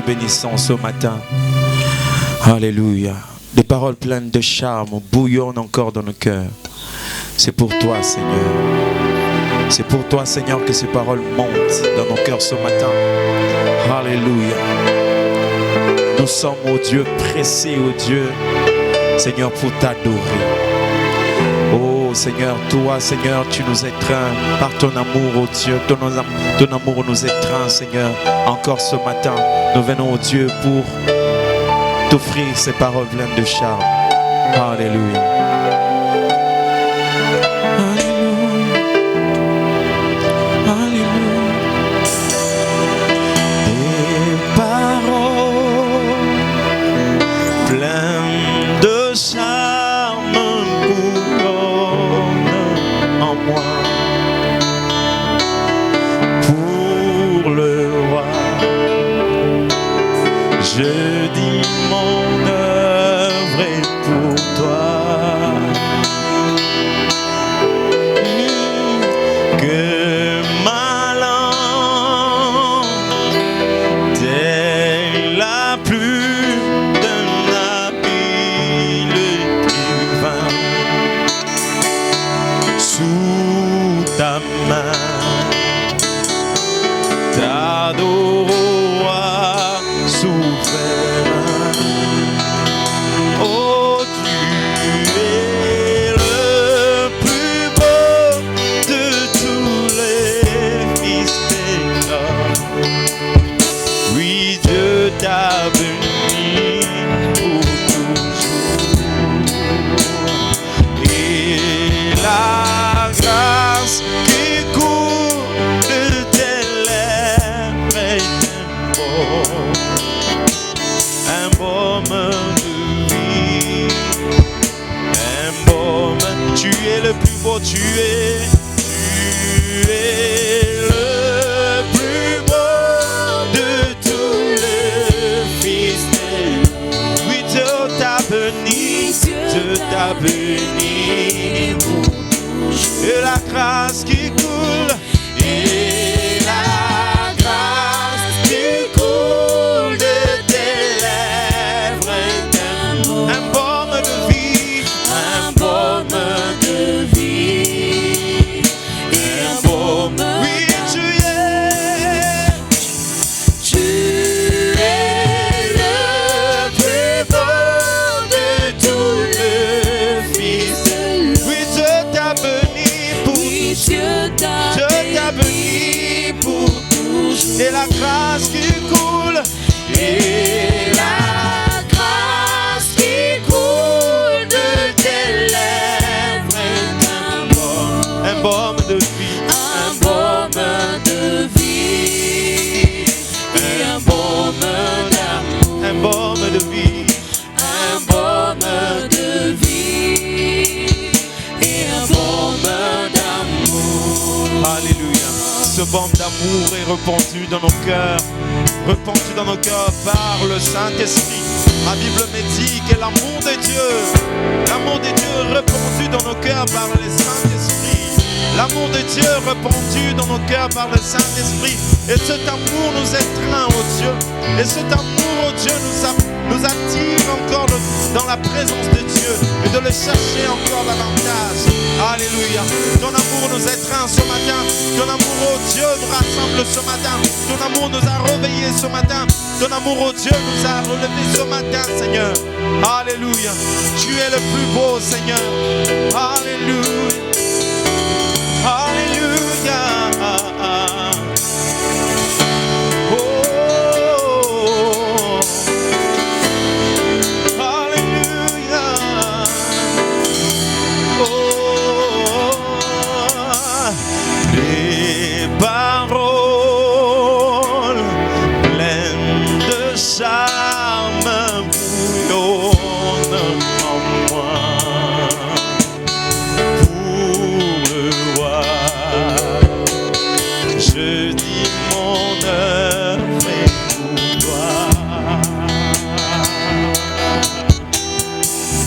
te bénissons ce matin. Alléluia. Des paroles pleines de charme bouillonnent encore dans nos cœurs. C'est pour toi, Seigneur. C'est pour toi, Seigneur, que ces paroles montent dans nos cœurs ce matin. Alléluia. Nous sommes, oh Dieu, pressés, oh Dieu, Seigneur, pour t'adorer. Oh Seigneur, toi, Seigneur, tu nous étreins par ton amour, oh Dieu. Ton amour nous étreint, Seigneur. Encore ce matin, nous venons, oh Dieu, pour t'offrir ces paroles pleines de charme. Alléluia. Je dis mon œuvre est pour toi. Que ma langue telle la plume d'un habile écrivain sous ta main t'adorera souverain. Oh, tu es le plus beau de tous les fils des hommes. Oui, Dieu t'a béni pour toujours. Et la grâce qui coule de tes lèvres est un baume de vie, un baume. Tu es le plus beau, tu es le plus beau de tous les fils des. Oui, Dieu t'a béni, Dieu t'a béni. Et la grâce qui coule, et la grâce qui coule de tes lèvres est un baume de vie, un baume de vie, un baume. Oui, tu es le plus beau de tous les fils. Oui, Dieu t'a béni pour toujours. Et la grâce qui coule, et la grâce qui coule de tes lèvres est un baume de vie, un baume de vie, et un baume d'amour, un baume de vie, un baume de vie, et un baume d'amour. Alléluia. Ce baume d'amour est répandu dans nos cœurs par le Saint-Esprit. Ma Bible me dit que l'amour de Dieu est répandu dans nos cœurs par le Saint-Esprit. L'amour de Dieu répandu dans nos cœurs par le Saint-Esprit. Et cet amour nous étreint, oh Dieu. Et cet amour, oh Dieu, nous attire encore dans la présence de Dieu et de le chercher encore davantage. Alléluia. Ton amour nous étreint ce matin. Ton amour, oh Dieu, nous rassemble ce matin. Ton amour nous a réveillés ce matin. Ton amour, oh Dieu, nous a relevés ce matin, Seigneur. Alléluia. Tu es le plus beau, Seigneur. Alléluia. Alléluia. Oh. Alléluia. Oh. Les paroles pleines de charme bouillonnent en moi. Je dis mon œuvre est pour toi.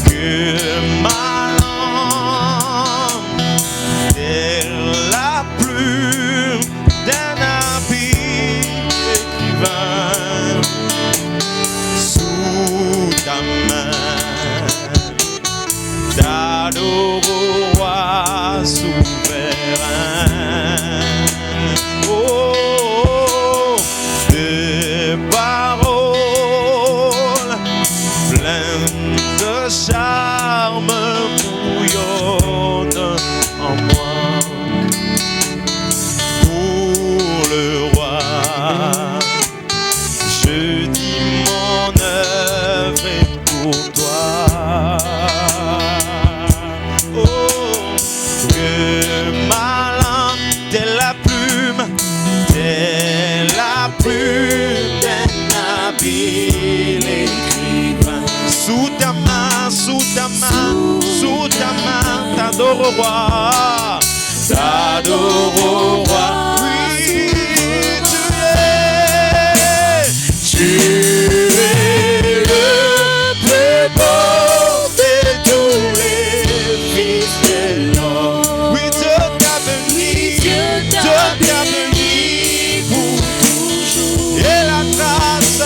Que ma langue est la plume d'un habile écrivain T'adore au roi souverain. Oh, tes paroles pleines de charme bouillonnent en moi. Pour le roi, je dis mon œuvre est pour toi. Oh, que ma langue, t'es la plume d'un habile écrivain. Sous ta main, sous ta main, sous ta main, t'adore au roi, t'adore au roi. Oui, tu es le plus beau de tous les fils de l'homme. Oui, Dieu t'a béni, Dieu t'a béni pour toujours. Et la grâce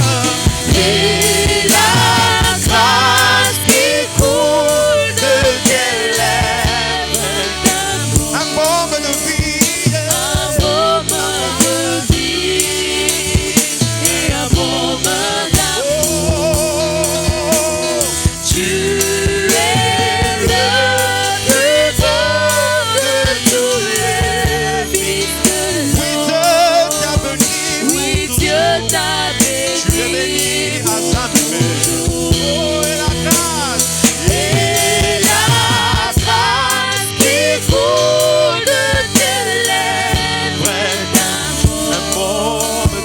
qui coule de tes lèvres, un baume de vie, un baume de vie et un baume d'amour. Tu es le plus beau de tous les fils de l'homme. Oui, Dieu t'a béni, tu es béni à jamais. Oh, et la grâce qui coule de tes lèvres, un baume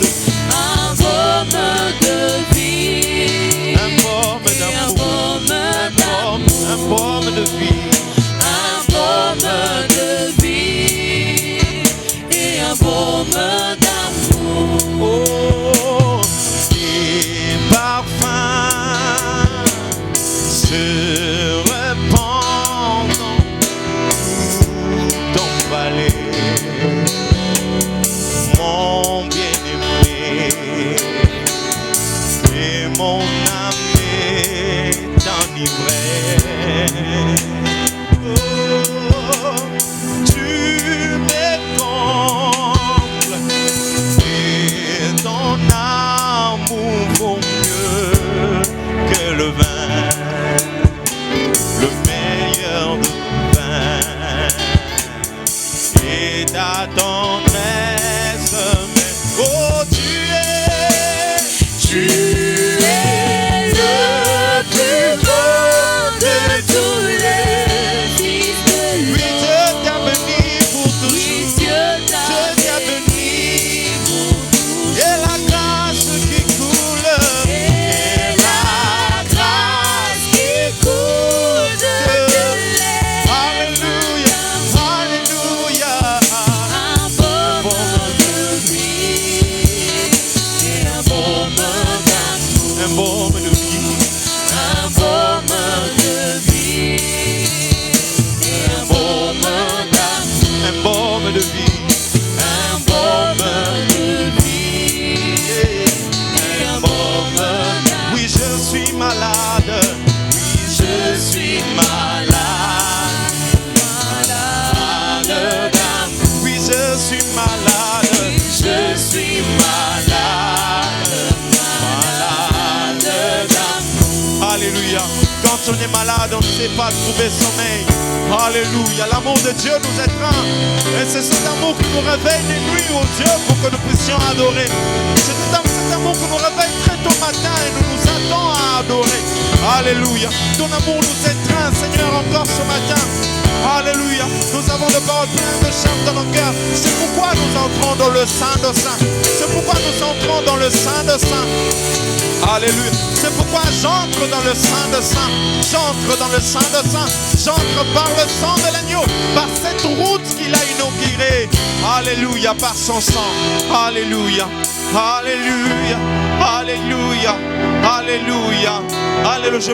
de vie, un baume d'amour, un baume de vie, un baume de vie et un baume d'amour. Oh, tes parfums se répandent dans ton palais, mon bien-aimé, et mon âme est enivrée. Oh, tu me combles et ton amour vaut mieux que le vin, le meilleur de vin, et ta tendresse. Oh, tu es le plus beau de tous les fils de l'homme. Oui, Dieu t'a béni pour toujours. Dieu t'a béni pour toujours. Et la grâce qui coule, et la grâce qui coule de tes lèvres. Alléluia, alléluia. Un baume de vie et un baume d'amour. Un baume de vie, un baume de vie et un baume d'amour. Un baume de vie, un baume de vie et un baume d'amour. Oui, je suis malade, oui, je suis malade, malade d'amour. Oui, je suis malade, je suis malade, malade d'amour. Alléluia. Quand on est malade, on ne sait pas trouver sommeil. Alléluia. L'amour de Dieu nous étreint. Et c'est cet amour qui nous réveille de nuit, oh Dieu, pour que nous puissions adorer. C'est cet amour qui nous réveille très tôt matin et nous nous attend à adorer. Alléluia. Ton amour nous étreint, Seigneur, encore ce matin. Alléluia. Nous avons de paroles pleines de charme dans nos cœurs. C'est pourquoi nous entrons dans le Saint de Saints. C'est pourquoi nous entrons dans le Saint de Saints. Alléluia. C'est pourquoi j'entre dans le Saint de Saints. J'entre dans le Saint de Saints. J'entre par le sang de l'agneau, par cette route qu'il a inaugurée. Alléluia, par son sang. Alléluia. Alléluia. Alléluia. Alléluia. Alléluia. Je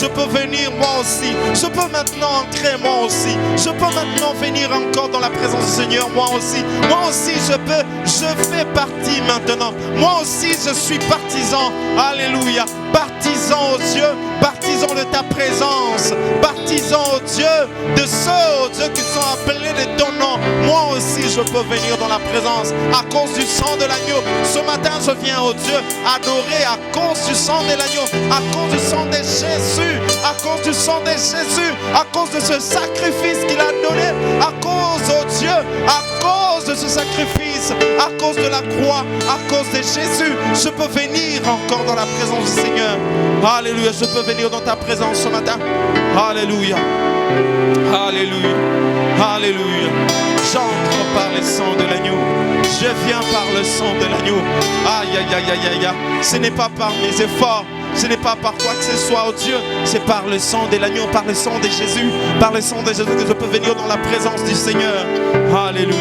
peux venir moi aussi. Je peux maintenant entrer moi aussi. Je peux maintenant venir encore dans la présence du Seigneur moi aussi. Moi aussi je fais partie maintenant. Moi aussi je suis partisan. Alléluia. Partisan aux cieux, partisan le de ta présence. Baptisons, oh Dieu, de ceux, oh Dieu, qui sont appelés de ton nom. Moi aussi, je peux venir dans la présence à cause du sang de l'agneau. Ce matin, je viens, oh Dieu, adorer à cause du sang de l'agneau, à cause du sang de Jésus, à cause du sang de Jésus, à cause de ce sacrifice qu'il a donné, à cause, oh Dieu, à cause de ce sacrifice, à cause de la croix, à cause de Jésus, je peux venir encore dans la présence du Seigneur. Alléluia, je peux venir dans ta présence ce matin. Alléluia, alléluia, alléluia. J'entre par le sang de l'agneau, je viens par le sang de l'agneau. Aïe, aïe, aïe, aïe, aïe, aïe. Ce n'est pas par mes efforts, ce n'est pas par quoi que ce soit, oh Dieu, c'est par le sang de l'agneau, par le sang de Jésus, par le sang de Jésus que je peux venir dans la présence du Seigneur. Alléluia.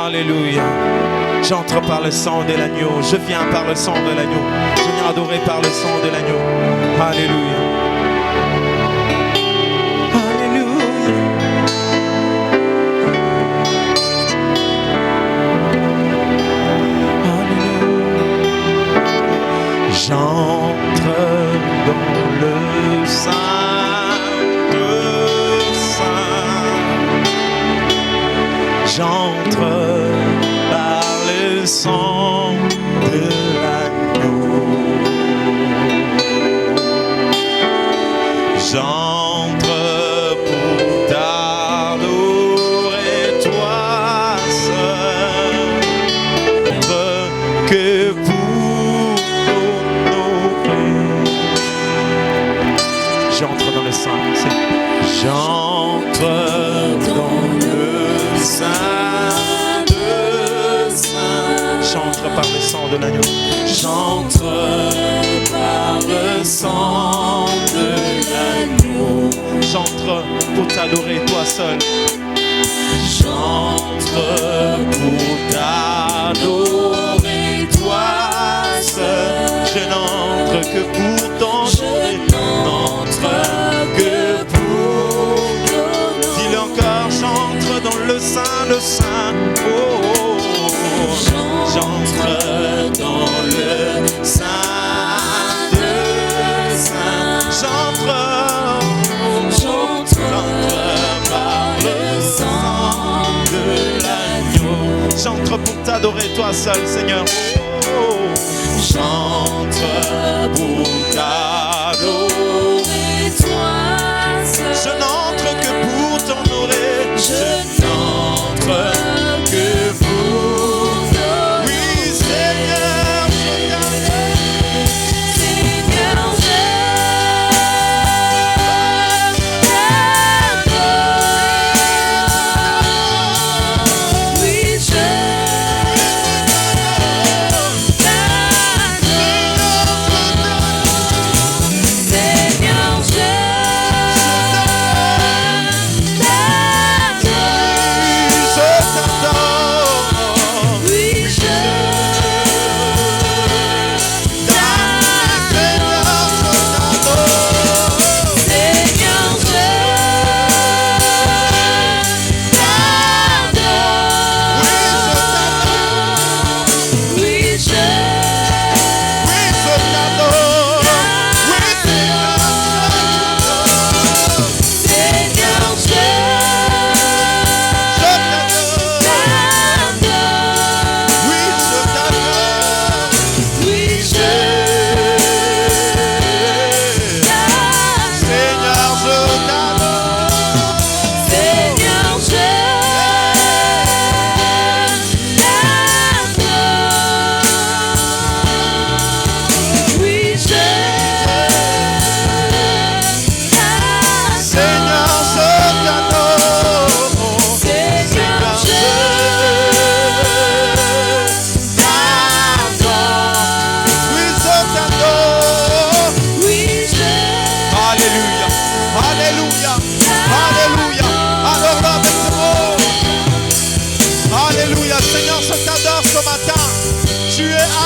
Alléluia. J'entre par le sang de l'agneau. Je viens par le sang de l'agneau. Je viens adorer par le sang de l'agneau. Alléluia. Alléluia. Alléluia. J'entre dans le Saint de Saints. J'entre par le sang de l'agneau. J'entre pour t'adorer, toi seul. Que pour t'honorer. J'entre dans le sang. J'entre dans le Saint de Saints. J'entre par le sang de l'agneau. J'entre par le sang de l'agneau. J'entre pour t'adorer toi seul. J'entre pour t'adorer toi seul. Je n'entre que pour t'honorer. Je n'entre que pour t'honorer. Dis-le encore, j'entre dans le Saint de Saints. Oh, oh, oh. J'entre dans le Saint de Saints. J'entre par le sang de l'agneau. J'entre pour t'adorer toi seul, Seigneur. Oh, oh. J'entre pour t'adorer toi seul. Je n'entre que pour t'honorer. Je n'entre que pour t'honorer. Oui, Seigneur, je t'adore. Seigneur, je t'adore. Oui, je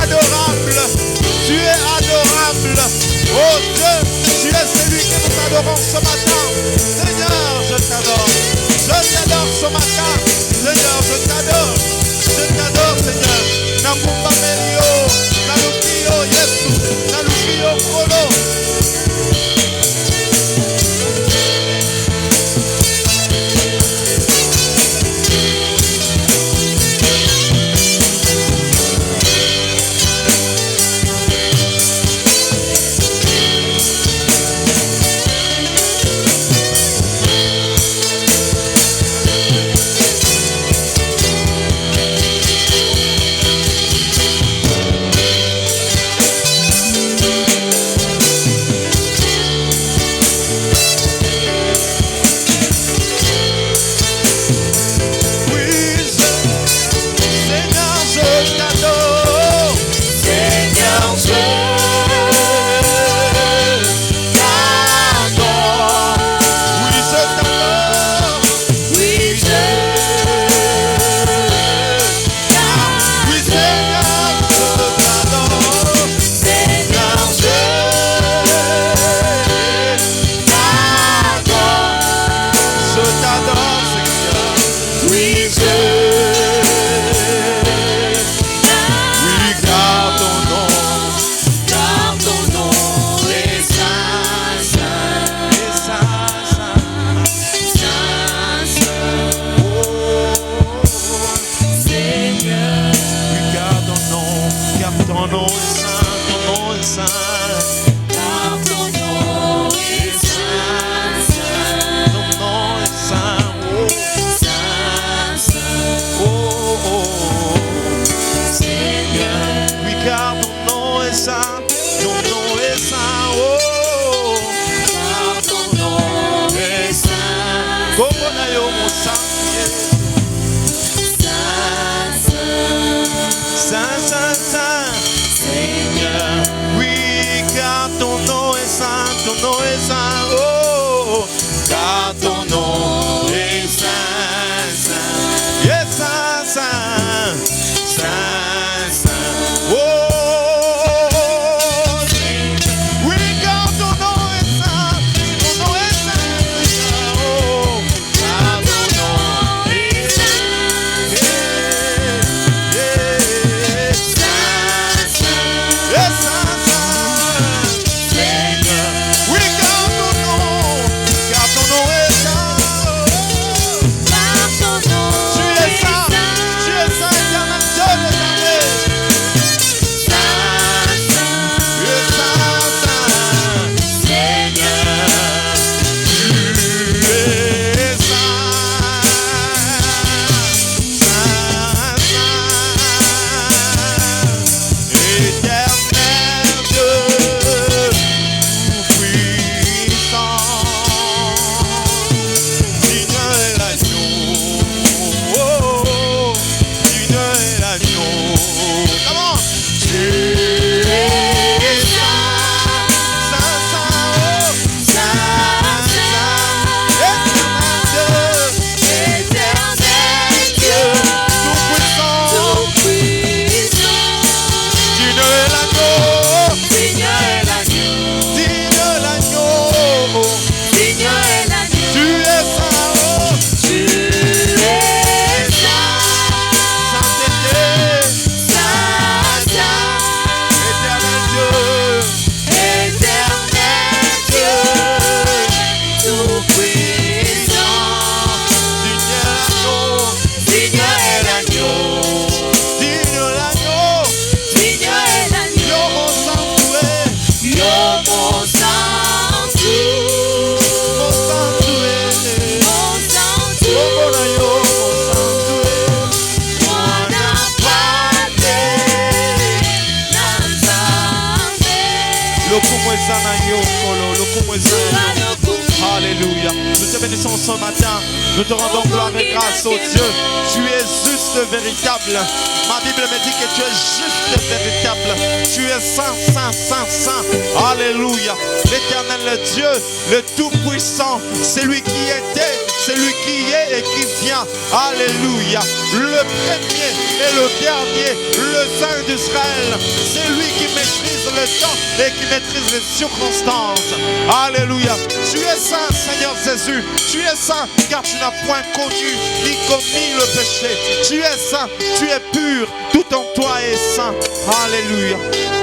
adorable. Tu es adorable. Oh Dieu, tu es celui qui ce matin. Seigneur, je t'adore. Je t'adore ce matin. Seigneur, je t'adore. Je t'adore, Seigneur. Nakumba melio, nalukio Yesu, nalukio kolo. Alléluia. Nous te bénissons ce matin. Nous te rendons gloire et grâce au Dieu. Tu es juste véritable. Ma Bible me dit que tu es juste véritable. Tu es saint, saint, saint, saint. Alléluia. L'Éternel, le Dieu, le Tout-Puissant, c'est lui qui était, celui qui est et qui vient. Alléluia. Le premier et le dernier, le Saint d'Israël. C'est lui qui maîtrise le temps et qui maîtrise les circonstances. Alléluia. Tu es saint, Seigneur Jésus. Tu es saint car tu n'as point connu ni commis le péché. Tu es saint, tu es pur. Tout en toi est saint. Alléluia.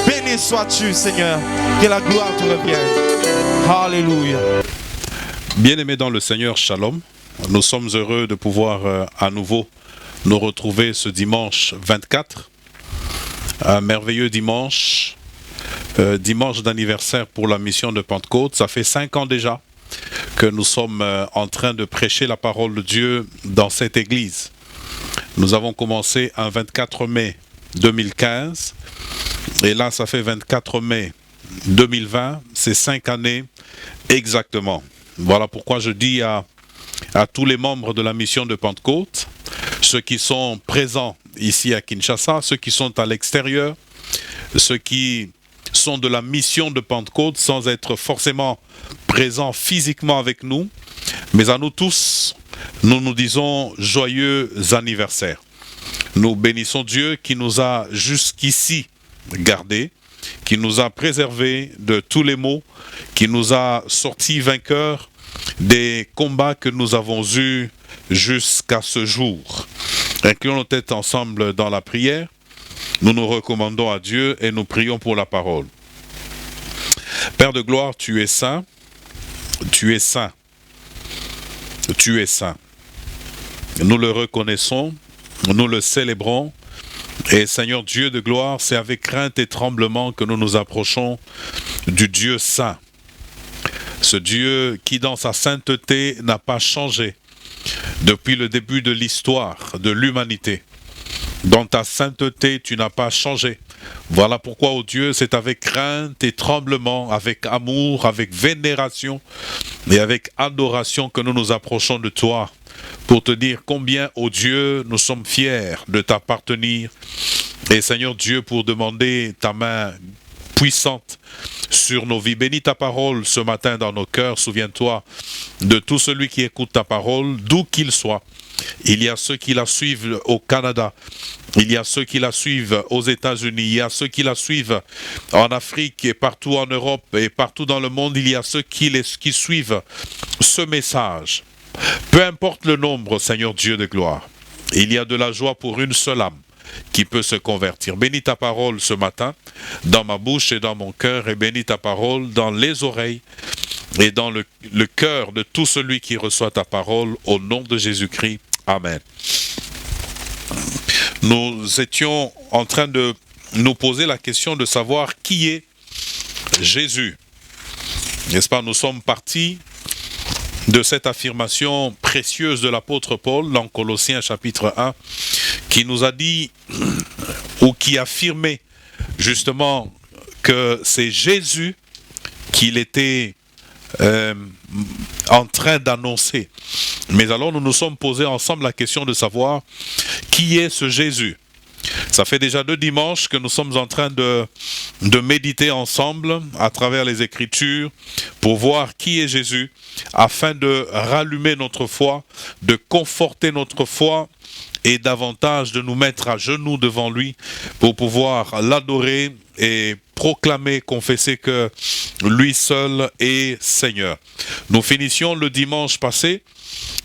Béni sois-tu, Seigneur. Que la gloire te revienne. Alléluia. Bien-aimés dans le Seigneur, shalom. Nous sommes heureux de pouvoir à nouveau nous retrouver ce dimanche 24. Un merveilleux dimanche. Dimanche d'anniversaire pour la mission de Pentecôte. Ça fait 5 ans déjà que nous sommes en train de prêcher la parole de Dieu dans cette église. Nous avons commencé un 24 mai 2015 et là ça fait 24 mai 2020, c'est 5 années exactement. Voilà pourquoi je dis à tous les membres de la mission de Pentecôte, ceux qui sont présents ici à Kinshasa, ceux qui sont à l'extérieur, ceux qui sont de la mission de Pentecôte sans être forcément présents physiquement avec nous, mais à nous tous, nous nous disons joyeux anniversaire. Nous bénissons Dieu qui nous a jusqu'ici gardés, qui nous a préservés de tous les maux, qui nous a sortis vainqueurs des combats que nous avons eus jusqu'à ce jour. Inclinons nos têtes ensemble dans la prière. Nous nous recommandons à Dieu et nous prions pour la parole. Père de gloire, tu es saint, tu es saint, tu es saint. Nous le reconnaissons, nous le célébrons. Et Seigneur Dieu de gloire, c'est avec crainte et tremblement que nous nous approchons du Dieu saint. Ce Dieu qui dans sa sainteté n'a pas changé depuis le début de l'histoire de l'humanité. Dans ta sainteté, tu n'as pas changé. Voilà pourquoi, ô Dieu, c'est avec crainte et tremblement, avec amour, avec vénération et avec adoration que nous nous approchons de toi pour te dire combien, ô Dieu, nous sommes fiers de t'appartenir. Et Seigneur Dieu, pour demander ta main puissante sur nos vies. Bénis ta parole ce matin dans nos cœurs. Souviens-toi de tout celui qui écoute ta parole, d'où qu'il soit. Il y a ceux qui la suivent au Canada, il y a ceux qui la suivent aux États-Unis, il y a ceux qui la suivent en Afrique et partout en Europe et partout dans le monde. Il y a ceux qui suivent ce message. Peu importe le nombre, Seigneur Dieu de gloire, il y a de la joie pour une seule âme qui peut se convertir. Bénis ta parole ce matin dans ma bouche et dans mon cœur, et bénis ta parole dans les oreilles et dans le cœur de tout celui qui reçoit ta parole, au nom de Jésus-Christ. Amen. Nous étions en train de nous poser la question de savoir qui est Jésus. N'est-ce pas? Nous sommes partis de cette affirmation précieuse de l'apôtre Paul dans Colossiens chapitre 1, qui nous a dit, ou qui affirmait justement que c'est Jésus qu'il était en train d'annoncer. Mais alors nous nous sommes posés ensemble la question de savoir qui est ce Jésus. Ça fait déjà 2 dimanches que nous sommes en train de méditer ensemble à travers les Écritures pour voir qui est Jésus, afin de rallumer notre foi, de conforter notre foi et davantage de nous mettre à genoux devant lui pour pouvoir l'adorer et proclamer, confesser que lui seul est Seigneur. Nous finissions le dimanche passé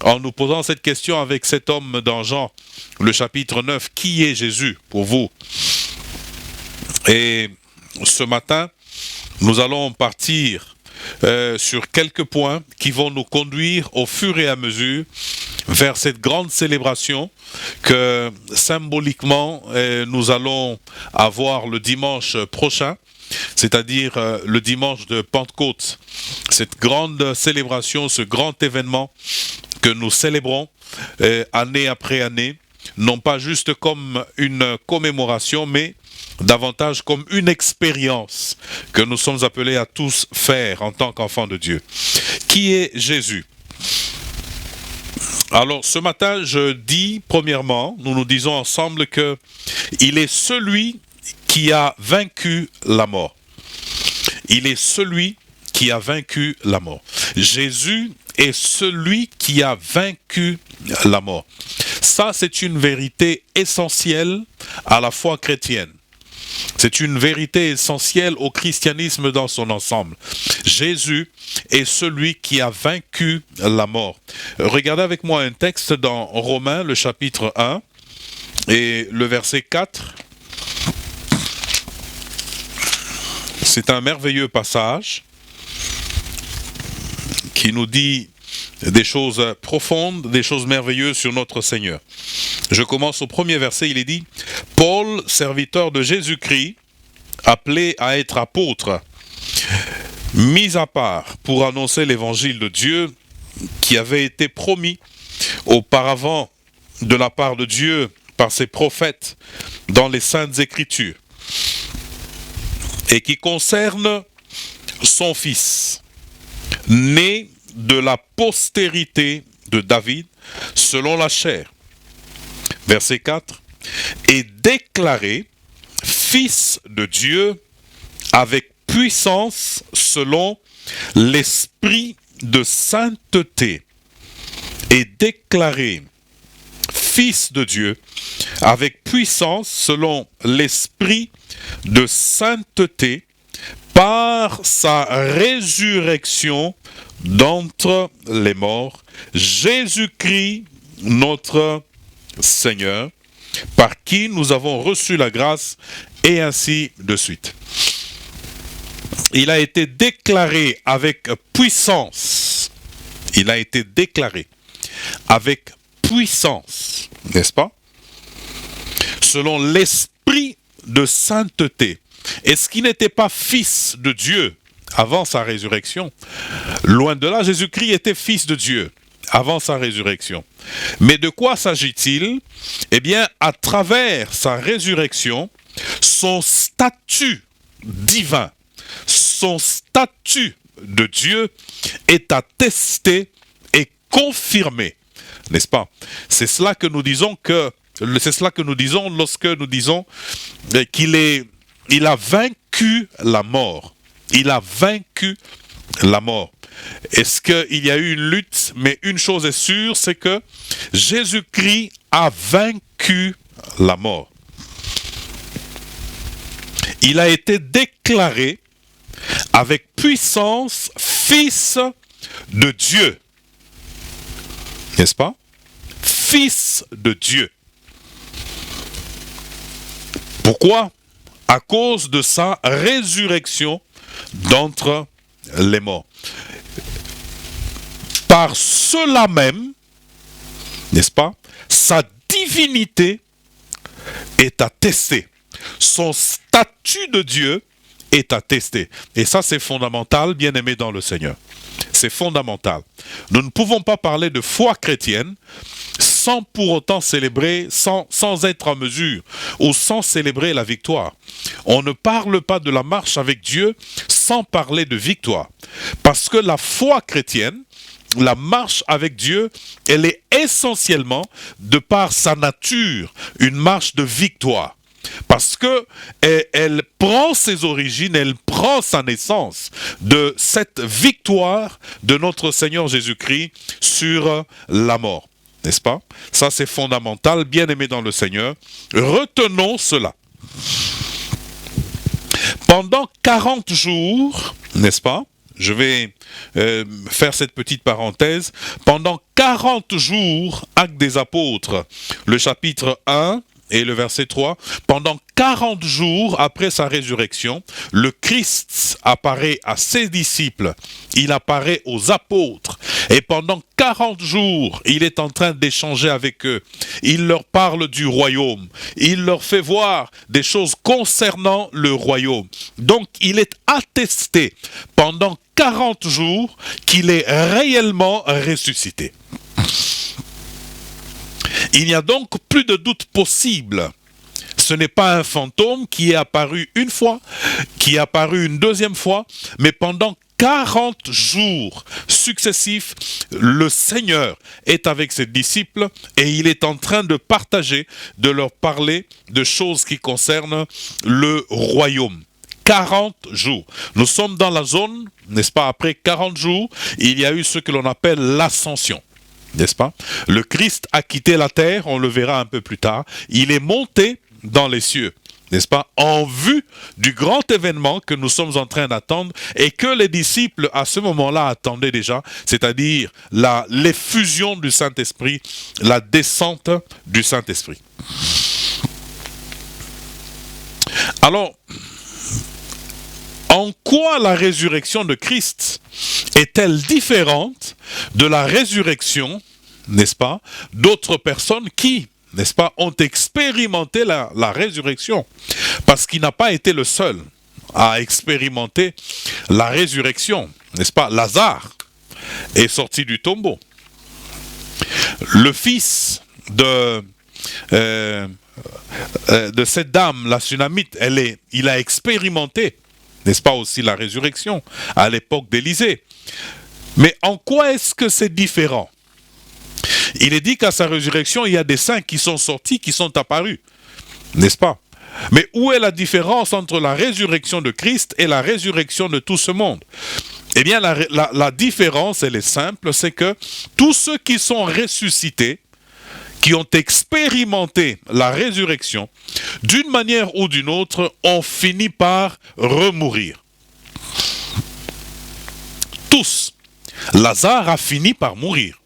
en nous posant cette question avec cet homme dans Jean, le chapitre 9, qui est Jésus pour vous? Et ce matin, nous allons partir sur quelques points qui vont nous conduire au fur et à mesure vers cette grande célébration que symboliquement nous allons avoir le dimanche prochain, c'est-à-dire le dimanche de Pentecôte. Cette grande célébration, ce grand événement que nous célébrons année après année, non pas juste comme une commémoration, mais davantage comme une expérience que nous sommes appelés à tous faire en tant qu'enfants de Dieu. Qui est Jésus? Alors ce matin, je dis premièrement, nous disons ensemble que il est celui qui a vaincu la mort. Il est celui qui qui a vaincu la mort. Jésus est celui qui a vaincu la mort. Ça, c'est une vérité essentielle à la foi chrétienne. C'est une vérité essentielle au christianisme dans son ensemble. Jésus est celui qui a vaincu la mort. Regardez avec moi un texte dans Romains, le chapitre 1 et le verset 4. C'est un merveilleux passage qui nous dit des choses profondes, des choses merveilleuses sur notre Seigneur. Je commence au premier verset, il est dit « Paul, serviteur de Jésus-Christ, appelé à être apôtre, mis à part pour annoncer l'évangile de Dieu qui avait été promis auparavant de la part de Dieu par ses prophètes dans les Saintes Écritures et qui concerne son Fils, né de la postérité de David selon la chair. » Verset 4. « Et déclaré Fils de Dieu avec puissance selon l'esprit de sainteté. » Et déclaré Fils de Dieu avec puissance selon l'esprit de sainteté par sa résurrection d'entre les morts, Jésus-Christ notre Seigneur, par qui nous avons reçu la grâce, et ainsi de suite. Il a été déclaré avec puissance. Il a été déclaré avec puissance, n'est-ce pas? Selon l'esprit de sainteté. Est-ce qu'il n'était pas fils de Dieu avant sa résurrection? Loin de là, Jésus-Christ était fils de Dieu avant sa résurrection. Mais de quoi s'agit-il? Eh bien, à travers sa résurrection, son statut divin, son statut de Dieu est attesté et confirmé, n'est-ce pas? C'est cela que nous disons lorsque nous disons qu'il a vaincu la mort. Il a vaincu la mort. Est-ce qu'il y a eu une lutte? Mais une chose est sûre, c'est que Jésus-Christ a vaincu la mort. Il a été déclaré avec puissance Fils de Dieu. N'est-ce pas? Fils de Dieu. Pourquoi? À cause de sa résurrection d'entre les morts. Par cela même, n'est-ce pas, sa divinité est attestée. Son statut de Dieu est attesté. Et ça, c'est fondamental, bien-aimés dans le Seigneur. C'est fondamental. Nous ne pouvons pas parler de foi chrétienne sans pour autant célébrer, sans être en mesure ou sans célébrer la victoire. On ne parle pas de la marche avec Dieu sans parler de victoire. Parce que la foi chrétienne, la marche avec Dieu, elle est essentiellement, de par sa nature, une marche de victoire. Parce que elle prend ses origines, elle prend sa naissance de cette victoire de notre Seigneur Jésus-Christ sur la mort. N'est-ce pas? Ça, c'est fondamental, bien-aimés dans le Seigneur. Retenons cela. Pendant 40 jours, n'est-ce pas? Je vais faire cette petite parenthèse. Pendant 40 jours, Actes des Apôtres, le chapitre 1 et le verset 3, pendant 40 jours après sa résurrection, le Christ apparaît à ses disciples, il apparaît aux apôtres, et pendant 40 jours, il est en train d'échanger avec eux. Il leur parle du royaume, il leur fait voir des choses concernant le royaume. Donc, il est attesté pendant 40 jours qu'il est réellement ressuscité. Il n'y a donc plus de doute possible. Ce n'est pas un fantôme qui est apparu une fois, qui est apparu une deuxième fois, mais pendant 40 jours successifs, le Seigneur est avec ses disciples et il est en train de partager, de leur parler de choses qui concernent le royaume. 40 jours. Nous sommes dans la zone, n'est-ce pas, après 40 jours, il y a eu ce que l'on appelle l'ascension. N'est-ce pas? Le Christ a quitté la terre, on le verra un peu plus tard. Il est monté dans les cieux, n'est-ce pas? En vue du grand événement que nous sommes en train d'attendre et que les disciples à ce moment-là attendaient déjà, c'est-à-dire l'effusion du Saint-Esprit, la descente du Saint-Esprit. Alors, en quoi la résurrection de Christ est-elle différente de la résurrection, n'est-ce pas, d'autres personnes qui, n'est-ce pas, ont expérimenté la résurrection? Parce qu'il n'a pas été le seul à expérimenter la résurrection, n'est-ce pas? Lazare est sorti du tombeau. Le fils de cette dame, la Sunamite, il a expérimenté, n'est-ce pas, aussi la résurrection à l'époque d'Élisée. Mais en quoi est-ce que c'est différent? Il est dit qu'à sa résurrection, il y a des saints qui sont sortis, qui sont apparus, n'est-ce pas? Mais où est la différence entre la résurrection de Christ et la résurrection de tout ce monde? Eh bien, la différence, elle est simple, c'est que tous ceux qui sont ressuscités, qui ont expérimenté la résurrection, d'une manière ou d'une autre, ont fini par remourir. Tous. Lazare a fini par mourir.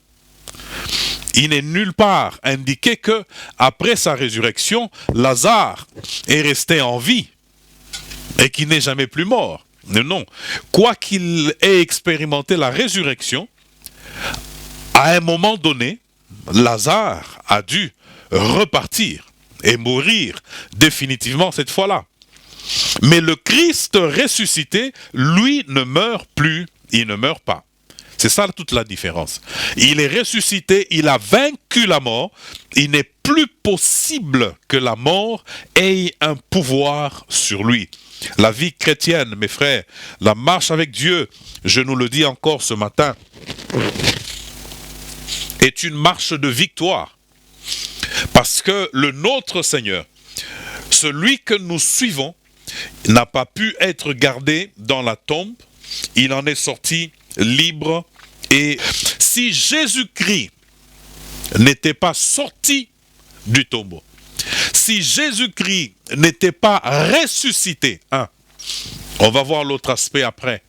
Il n'est nulle part indiqué que, après sa résurrection, Lazare est resté en vie et qu'il n'est jamais plus mort. Non. Quoi qu'il ait expérimenté la résurrection, à un moment donné, Lazare a dû repartir et mourir définitivement cette fois-là. Mais le Christ ressuscité, lui, ne meurt plus, il ne meurt pas. C'est ça toute la différence. Il est ressuscité, il a vaincu la mort, il n'est plus possible que la mort ait un pouvoir sur lui. La vie chrétienne, mes frères, la marche avec Dieu, je nous le dis encore ce matin, est une marche de victoire. Parce que le nôtre Seigneur, celui que nous suivons, n'a pas pu être gardé dans la tombe, il en est sorti libre. Et si Jésus-Christ n'était pas sorti du tombeau, si Jésus-Christ n'était pas ressuscité, on va voir l'autre aspect après,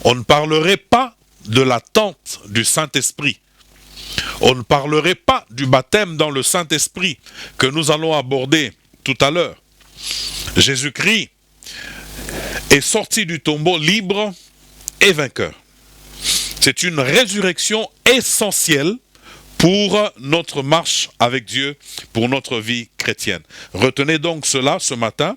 on ne parlerait pas de l'attente du Saint-Esprit. On ne parlerait pas du baptême dans le Saint-Esprit que nous allons aborder tout à l'heure. Jésus-Christ est sorti du tombeau libre et vainqueur. C'est une résurrection essentielle pour notre marche avec Dieu, pour notre vie chrétienne. Retenez donc cela ce matin.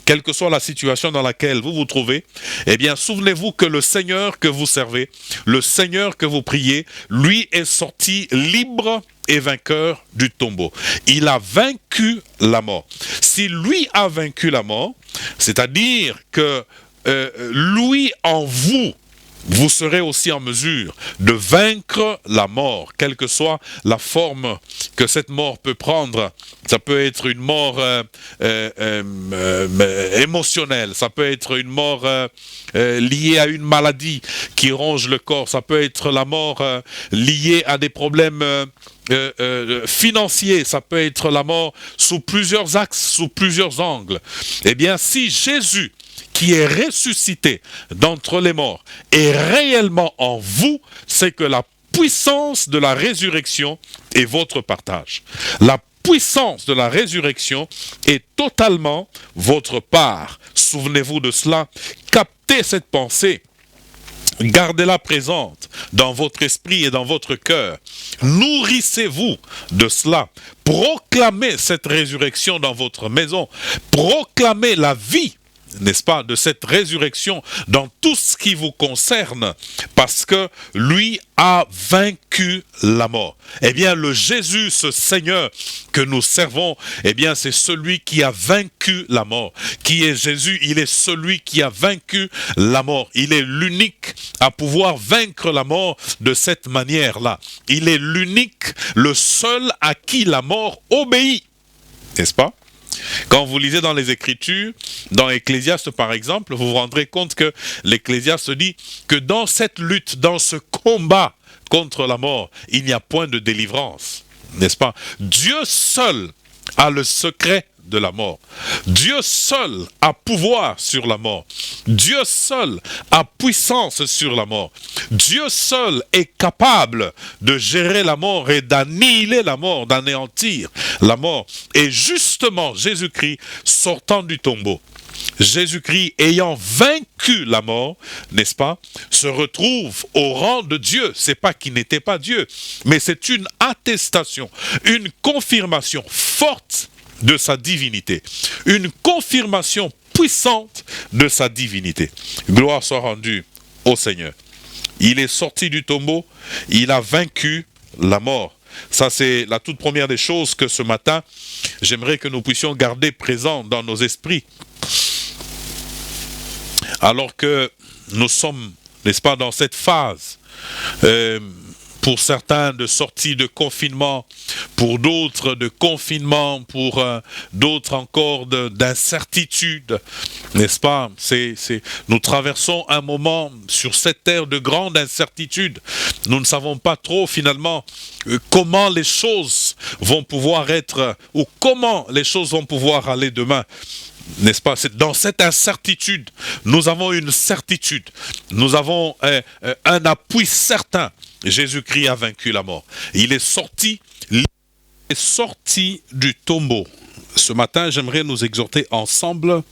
Quelle que soit la situation dans laquelle vous vous trouvez, eh bien, souvenez-vous que le Seigneur que vous servez, le Seigneur que vous priez, lui est sorti libre et vainqueur du tombeau. Il a vaincu la mort. Si lui a vaincu la mort, c'est-à-dire que lui en vous, vous serez aussi en mesure de vaincre la mort, quelle que soit la forme que cette mort peut prendre. Ça peut être une mort émotionnelle, ça peut être une mort liée à une maladie qui ronge le corps, ça peut être la mort liée à des problèmes financiers, ça peut être la mort sous plusieurs axes, sous plusieurs angles. Eh bien, si Jésus, qui est ressuscité d'entre les morts, est réellement en vous, c'est que la puissance de la résurrection est votre partage. La puissance de la résurrection est totalement votre part. Souvenez-vous de cela, captez cette pensée. Gardez-la présente dans votre esprit et dans votre cœur. Nourrissez-vous de cela. Proclamez cette résurrection dans votre maison. Proclamez la vie, n'est-ce pas, de cette résurrection dans tout ce qui vous concerne, parce que lui a vaincu la mort. Eh bien, le Jésus, ce Seigneur que nous servons, eh bien, c'est celui qui a vaincu la mort. Qui est Jésus? Il est celui qui a vaincu la mort. Il est l'unique à pouvoir vaincre la mort de cette manière-là. Il est l'unique, le seul à qui la mort obéit. N'est-ce pas? Quand vous lisez dans les Écritures, dans Ecclésiaste par exemple, vous vous rendrez compte que l'Ecclésiaste dit que dans cette lutte, dans ce combat contre la mort, il n'y a point de délivrance, n'est-ce pas? Dieu seul a le secret de la mort. Dieu seul a pouvoir sur la mort. Dieu seul a puissance sur la mort. Dieu seul est capable de gérer la mort et d'annihiler la mort, d'anéantir la mort. Et justement, Jésus-Christ sortant du tombeau, Jésus-Christ ayant vaincu la mort, n'est-ce pas, se retrouve au rang de Dieu. C'est pas qu'il n'était pas Dieu, mais c'est une attestation, une confirmation forte de sa divinité, une confirmation puissante de sa divinité. Gloire soit rendue au Seigneur. Il est sorti du tombeau, il a vaincu la mort. Ça, c'est la toute première des choses que ce matin, j'aimerais que nous puissions garder présent dans nos esprits. Alors que nous sommes, n'est-ce pas, dans cette phase, pour certains de sortie de confinement, pour d'autres de confinement, pour d'autres encore d'incertitude, n'est-ce pas? Nous traversons un moment sur cette terre de grande incertitude. Nous ne savons pas trop finalement comment les choses vont pouvoir être, ou comment les choses vont pouvoir aller demain. N'est-ce pas? Dans cette incertitude, nous avons une certitude, nous avons un appui certain. Jésus-Christ a vaincu la mort. Il est sorti du tombeau. Ce matin, j'aimerais nous exhorter ensemble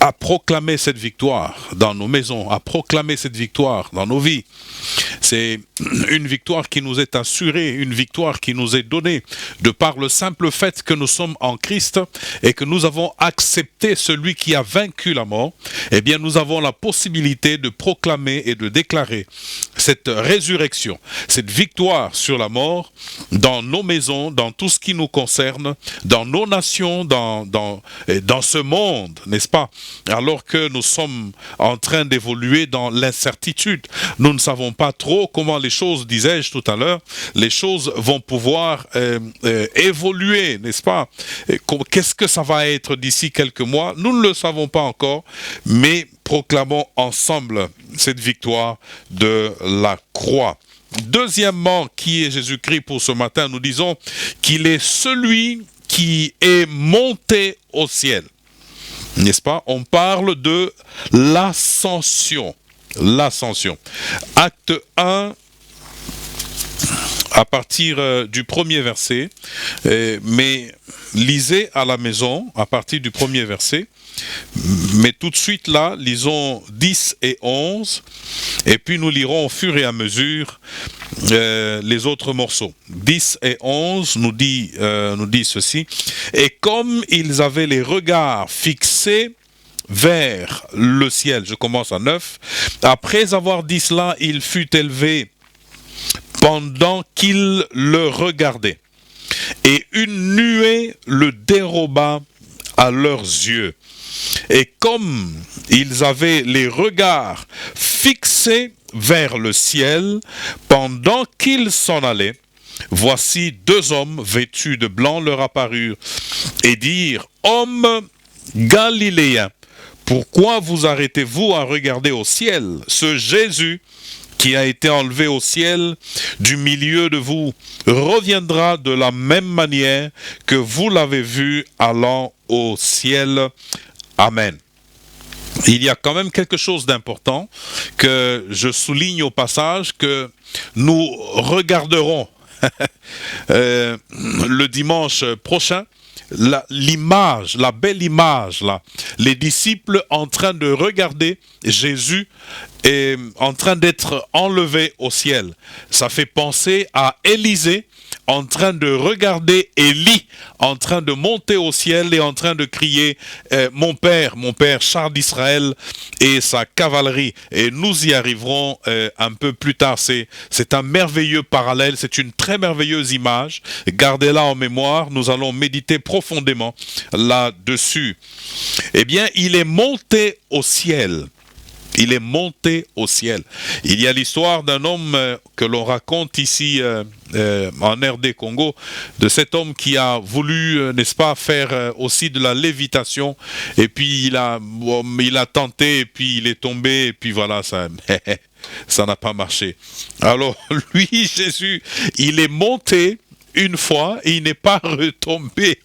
à proclamer cette victoire dans nos maisons, à proclamer cette victoire dans nos vies. C'est une victoire qui nous est assurée, une victoire qui nous est donnée de par le simple fait que nous sommes en Christ et que nous avons accepté celui qui a vaincu la mort. Eh bien, nous avons la possibilité de proclamer et de déclarer cette résurrection, cette victoire sur la mort dans nos maisons, dans tout ce qui nous concerne, dans nos nations, dans ce monde, n'est-ce pas? Alors que nous sommes en train d'évoluer dans l'incertitude, nous ne savons pas trop comment les choses, disais-je tout à l'heure, les choses vont pouvoir évoluer, n'est-ce pas? Qu'est-ce que ça va être d'ici quelques mois? Nous ne le savons pas encore, mais proclamons ensemble cette victoire de la croix. Deuxièmement, qui est Jésus-Christ pour ce matin? Nous disons qu'il est celui qui est monté au ciel. N'est-ce pas? On parle de l'ascension. L'ascension. Acte 1, à partir du premier verset, mais lisez à la maison, à partir du premier verset, mais tout de suite là, lisons 10 et 11, et puis nous lirons au fur et à mesure les autres morceaux. 10 et 11 nous dit ceci: et comme ils avaient les regards fixés vers le ciel, je commence à 9, après avoir dit cela, il fut élevé pendant qu'ils le regardaient, et une nuée le déroba à leurs yeux. Et comme ils avaient les regards fixés vers le ciel, pendant qu'ils s'en allaient, voici deux hommes vêtus de blanc leur apparurent et dirent: hommes galiléens, pourquoi vous arrêtez-vous à regarder au ciel? Ce Jésus qui a été enlevé au ciel du milieu de vous reviendra de la même manière que vous l'avez vu allant au ciel. Amen. Il y a quand même quelque chose d'important que je souligne au passage, que nous regarderons le dimanche prochain. L'image, la belle image là, les disciples en train de regarder Jésus est en train d'être enlevé au ciel. Ça fait penser à Élisée en train de regarder Élie en train de monter au ciel et en train de crier mon père, char d'Israël et sa cavalerie. Et nous y arriverons un peu plus tard. C'est un merveilleux parallèle, c'est une très merveilleuse image. Gardez-la en mémoire, nous allons méditer profondément là-dessus. Eh bien, il est monté au ciel. Il est monté au ciel. Il y a l'histoire d'un homme que l'on raconte ici en RD Congo, de cet homme qui a voulu, n'est-ce pas, faire aussi de la lévitation, et puis il a tenté, et puis il est tombé, et puis voilà, ça n'a pas marché. Alors lui, Jésus, il est monté une fois et il n'est pas retombé.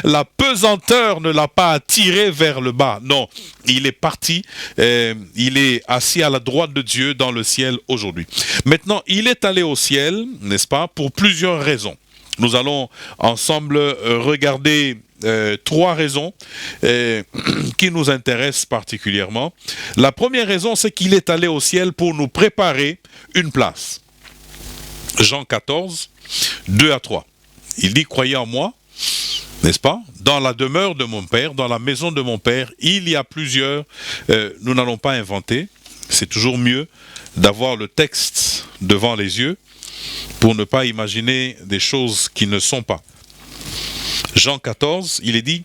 La pesanteur ne l'a pas attiré vers le bas. Non, il est parti. Il est assis à la droite de Dieu dans le ciel aujourd'hui. Maintenant, il est allé au ciel, n'est-ce pas, pour plusieurs raisons. Nous allons ensemble regarder 3 raisons qui nous intéressent particulièrement. La première raison, c'est qu'il est allé au ciel pour nous préparer une place. Jean 14, 2 à 3. Il dit, croyez en moi, n'est-ce pas? Dans la demeure de mon Père, dans la maison de mon Père, il y a plusieurs, nous n'allons pas inventer, c'est toujours mieux d'avoir le texte devant les yeux pour ne pas imaginer des choses qui ne sont pas. Jean 14, il est dit,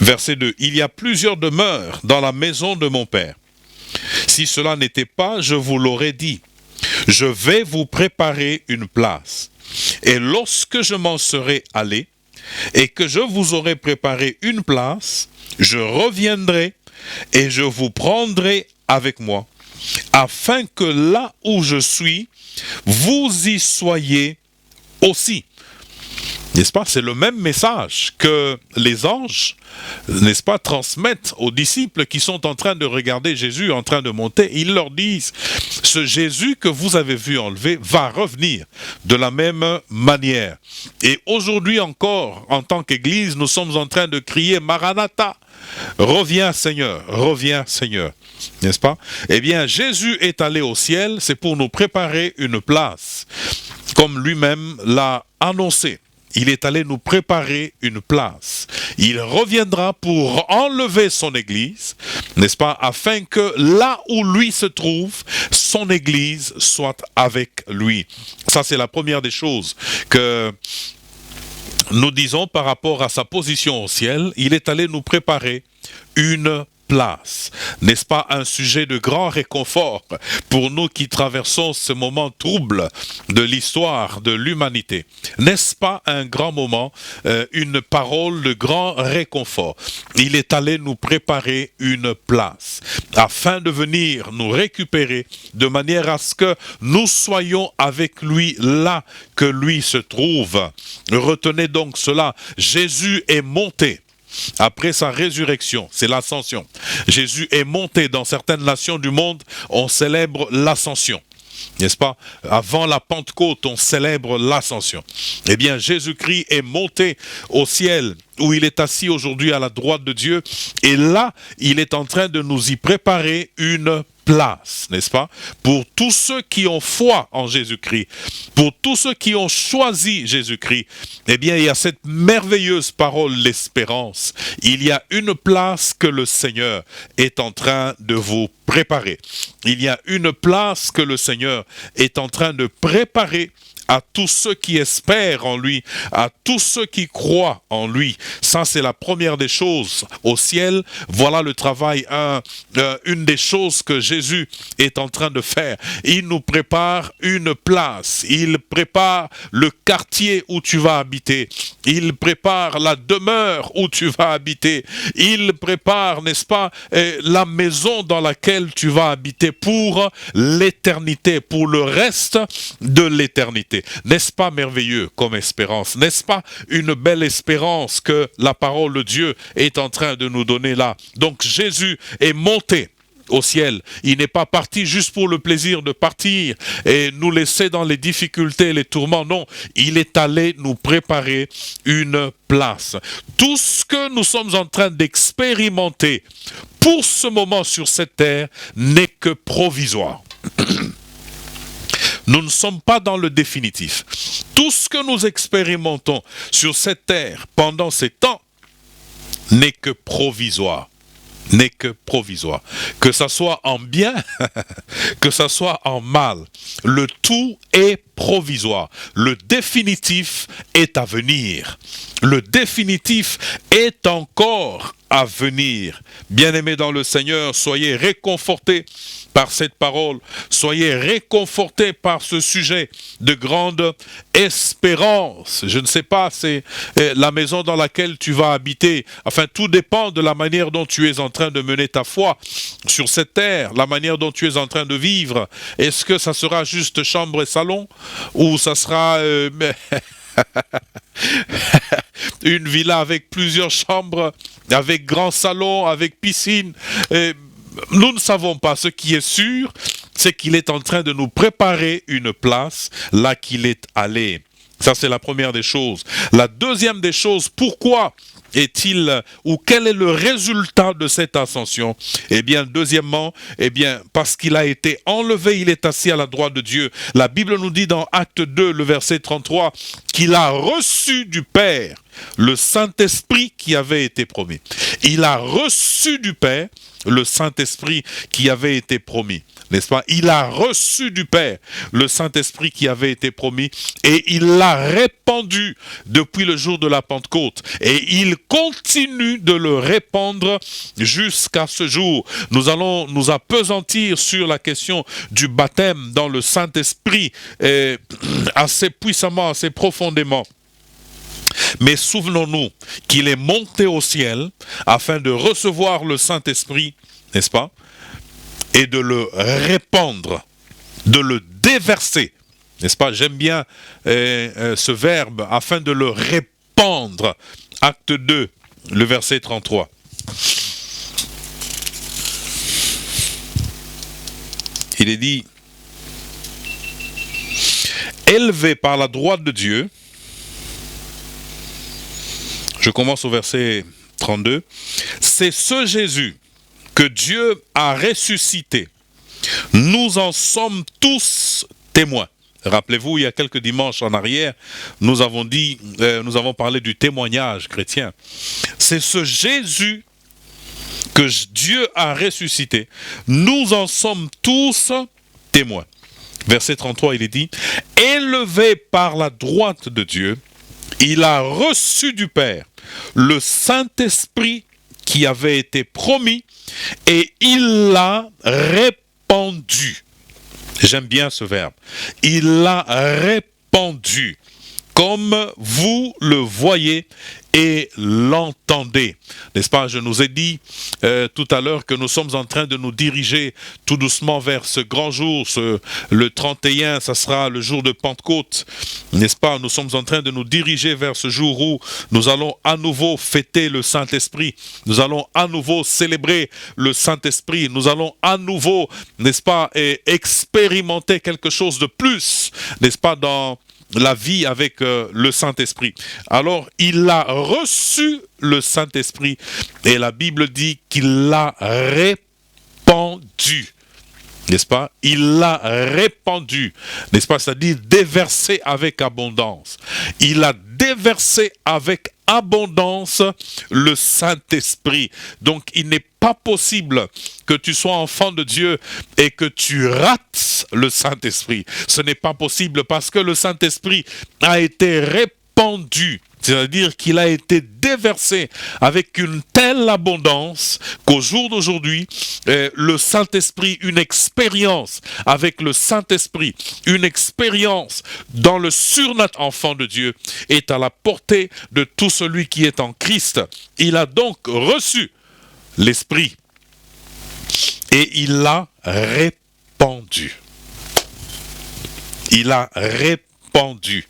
verset 2, il y a plusieurs demeures dans la maison de mon Père. Si cela n'était pas, je vous l'aurais dit. Je vais vous préparer une place. Et lorsque je m'en serai allé, et que je vous aurai préparé une place, je reviendrai et je vous prendrai avec moi, afin que là où je suis, vous y soyez aussi. N'est-ce pas? C'est le même message que les anges, n'est-ce pas, transmettent aux disciples qui sont en train de regarder Jésus en train de monter. Ils leur disent, ce Jésus que vous avez vu enlever va revenir de la même manière. Et aujourd'hui encore, en tant qu'Église, nous sommes en train de crier Maranatha, reviens Seigneur, reviens Seigneur. N'est-ce pas? Eh bien, Jésus est allé au ciel, c'est pour nous préparer une place, comme lui-même l'a annoncé. Il est allé nous préparer une place. Il reviendra pour enlever son Église, n'est-ce pas, afin que là où lui se trouve, son Église soit avec lui. Ça, c'est la première des choses que nous disons par rapport à sa position au ciel. Il est allé nous préparer une place. N'est-ce pas un sujet de grand réconfort pour nous qui traversons ce moment trouble de l'histoire de l'humanité? N'est-ce pas un grand moment, une parole de grand réconfort? Il est allé nous préparer une place afin de venir nous récupérer de manière à ce que nous soyons avec lui là que lui se trouve. Retenez donc cela, Jésus est monté. Après sa résurrection, c'est l'ascension. Jésus est monté. Dans certaines nations du monde, on célèbre l'ascension. N'est-ce pas? Avant la Pentecôte, on célèbre l'ascension. Eh bien, Jésus-Christ est monté au ciel, où il est assis aujourd'hui à la droite de Dieu. Et là, il est en train de nous y préparer une place, n'est-ce pas? Pour tous ceux qui ont foi en Jésus-Christ, pour tous ceux qui ont choisi Jésus-Christ, eh bien, il y a cette merveilleuse parole, l'espérance. Il y a une place que le Seigneur est en train de vous préparer. Il y a une place que le Seigneur est en train de préparer à tous ceux qui espèrent en lui, à tous ceux qui croient en lui. Ça, c'est la première des choses au ciel. Voilà le travail, une des choses que Jésus est en train de faire. Il nous prépare une place. Il prépare le quartier où tu vas habiter. Il prépare la demeure où tu vas habiter. Il prépare, n'est-ce pas, la maison dans laquelle tu vas habiter pour l'éternité, pour le reste de l'éternité. N'est-ce pas merveilleux comme espérance? N'est-ce pas une belle espérance que la parole de Dieu est en train de nous donner là? Donc Jésus est monté au ciel. Il n'est pas parti juste pour le plaisir de partir et nous laisser dans les difficultés, les tourments. Non, il est allé nous préparer une place. Tout ce que nous sommes en train d'expérimenter pour ce moment sur cette terre n'est que provisoire. Nous ne sommes pas dans le définitif. Tout ce que nous expérimentons sur cette terre pendant ces temps n'est que provisoire. N'est que provisoire. Que ça soit en bien, que ça soit en mal. Le tout est provisoire. Le définitif est à venir. Le définitif est encore à venir. Bien-aimés dans le Seigneur, soyez réconfortés par cette parole. Soyez réconfortés par ce sujet de grande espérance. Je ne sais pas, c'est la maison dans laquelle tu vas habiter. Enfin, tout dépend de la manière dont tu es en train de mener ta foi sur cette terre, la manière dont tu es en train de vivre. Est-ce que ça sera juste chambre et salon ou ça sera... une villa avec plusieurs chambres, avec grand salon, avec piscine. Nous ne savons pas. Ce qui est sûr, c'est qu'il est en train de nous préparer une place là qu'il est allé. Ça, c'est la première des choses. La deuxième des choses, pourquoi est-il, ou quel est le résultat de cette ascension? Eh bien, deuxièmement, parce qu'il a été enlevé, il est assis à la droite de Dieu. La Bible nous dit dans Acte 2, le verset 33, qu'il a reçu du Père le Saint-Esprit qui avait été promis. Il a reçu du Père le Saint-Esprit qui avait été promis. N'est-ce pas? Il a reçu du Père le Saint-Esprit qui avait été promis et il l'a répandu depuis le jour de la Pentecôte. Et il continue de le répandre jusqu'à ce jour. Nous allons nous appesantir sur la question du baptême dans le Saint-Esprit assez puissamment, assez profondément. Mais souvenons-nous qu'il est monté au ciel afin de recevoir le Saint-Esprit, n'est-ce pas? Et de le répandre, de le déverser, n'est-ce pas? J'aime bien ce verbe, afin de le répandre. Acte 2, le verset 33. Il est dit, élevé par la droite de Dieu, je commence au verset 32, c'est ce Jésus que Dieu a ressuscité. Nous en sommes tous témoins. Rappelez-vous, il y a quelques dimanches en arrière, nous avons parlé du témoignage chrétien. C'est ce Jésus que Dieu a ressuscité. Nous en sommes tous témoins. Verset 33, il est dit, élevé par la droite de Dieu, il a reçu du Père le Saint-Esprit qui avait été promis et il l'a répandu. J'aime bien ce verbe. Il l'a répandu comme vous le voyez et l'entendez. N'est-ce pas? Je nous ai dit tout à l'heure que nous sommes en train de nous diriger tout doucement vers ce grand jour, le 31, ça sera le jour de Pentecôte. N'est-ce pas? Nous sommes en train de nous diriger vers ce jour où nous allons à nouveau fêter le Saint-Esprit. Nous allons à nouveau célébrer le Saint-Esprit. Nous allons à nouveau, n'est-ce pas, expérimenter quelque chose de plus, n'est-ce pas, dans la vie avec le Saint-Esprit. Alors, il a reçu le Saint-Esprit et la Bible dit qu'il l'a répandu. N'est-ce pas? Il l'a répandu. N'est-ce pas? C'est-à-dire déversé avec abondance. Il a déversé avec abondance le Saint-Esprit. Donc, il n'est pas possible que tu sois enfant de Dieu et que tu rates le Saint-Esprit. Ce n'est pas possible parce que le Saint-Esprit a été répandu. C'est-à-dire qu'il a été déversé avec une telle abondance qu'au jour d'aujourd'hui, le Saint-Esprit, une expérience avec le Saint-Esprit, une expérience dans le surnaturel enfant de Dieu est à la portée de tout celui qui est en Christ. Il a donc reçu l'Esprit et il l'a répandu. Il a répandu.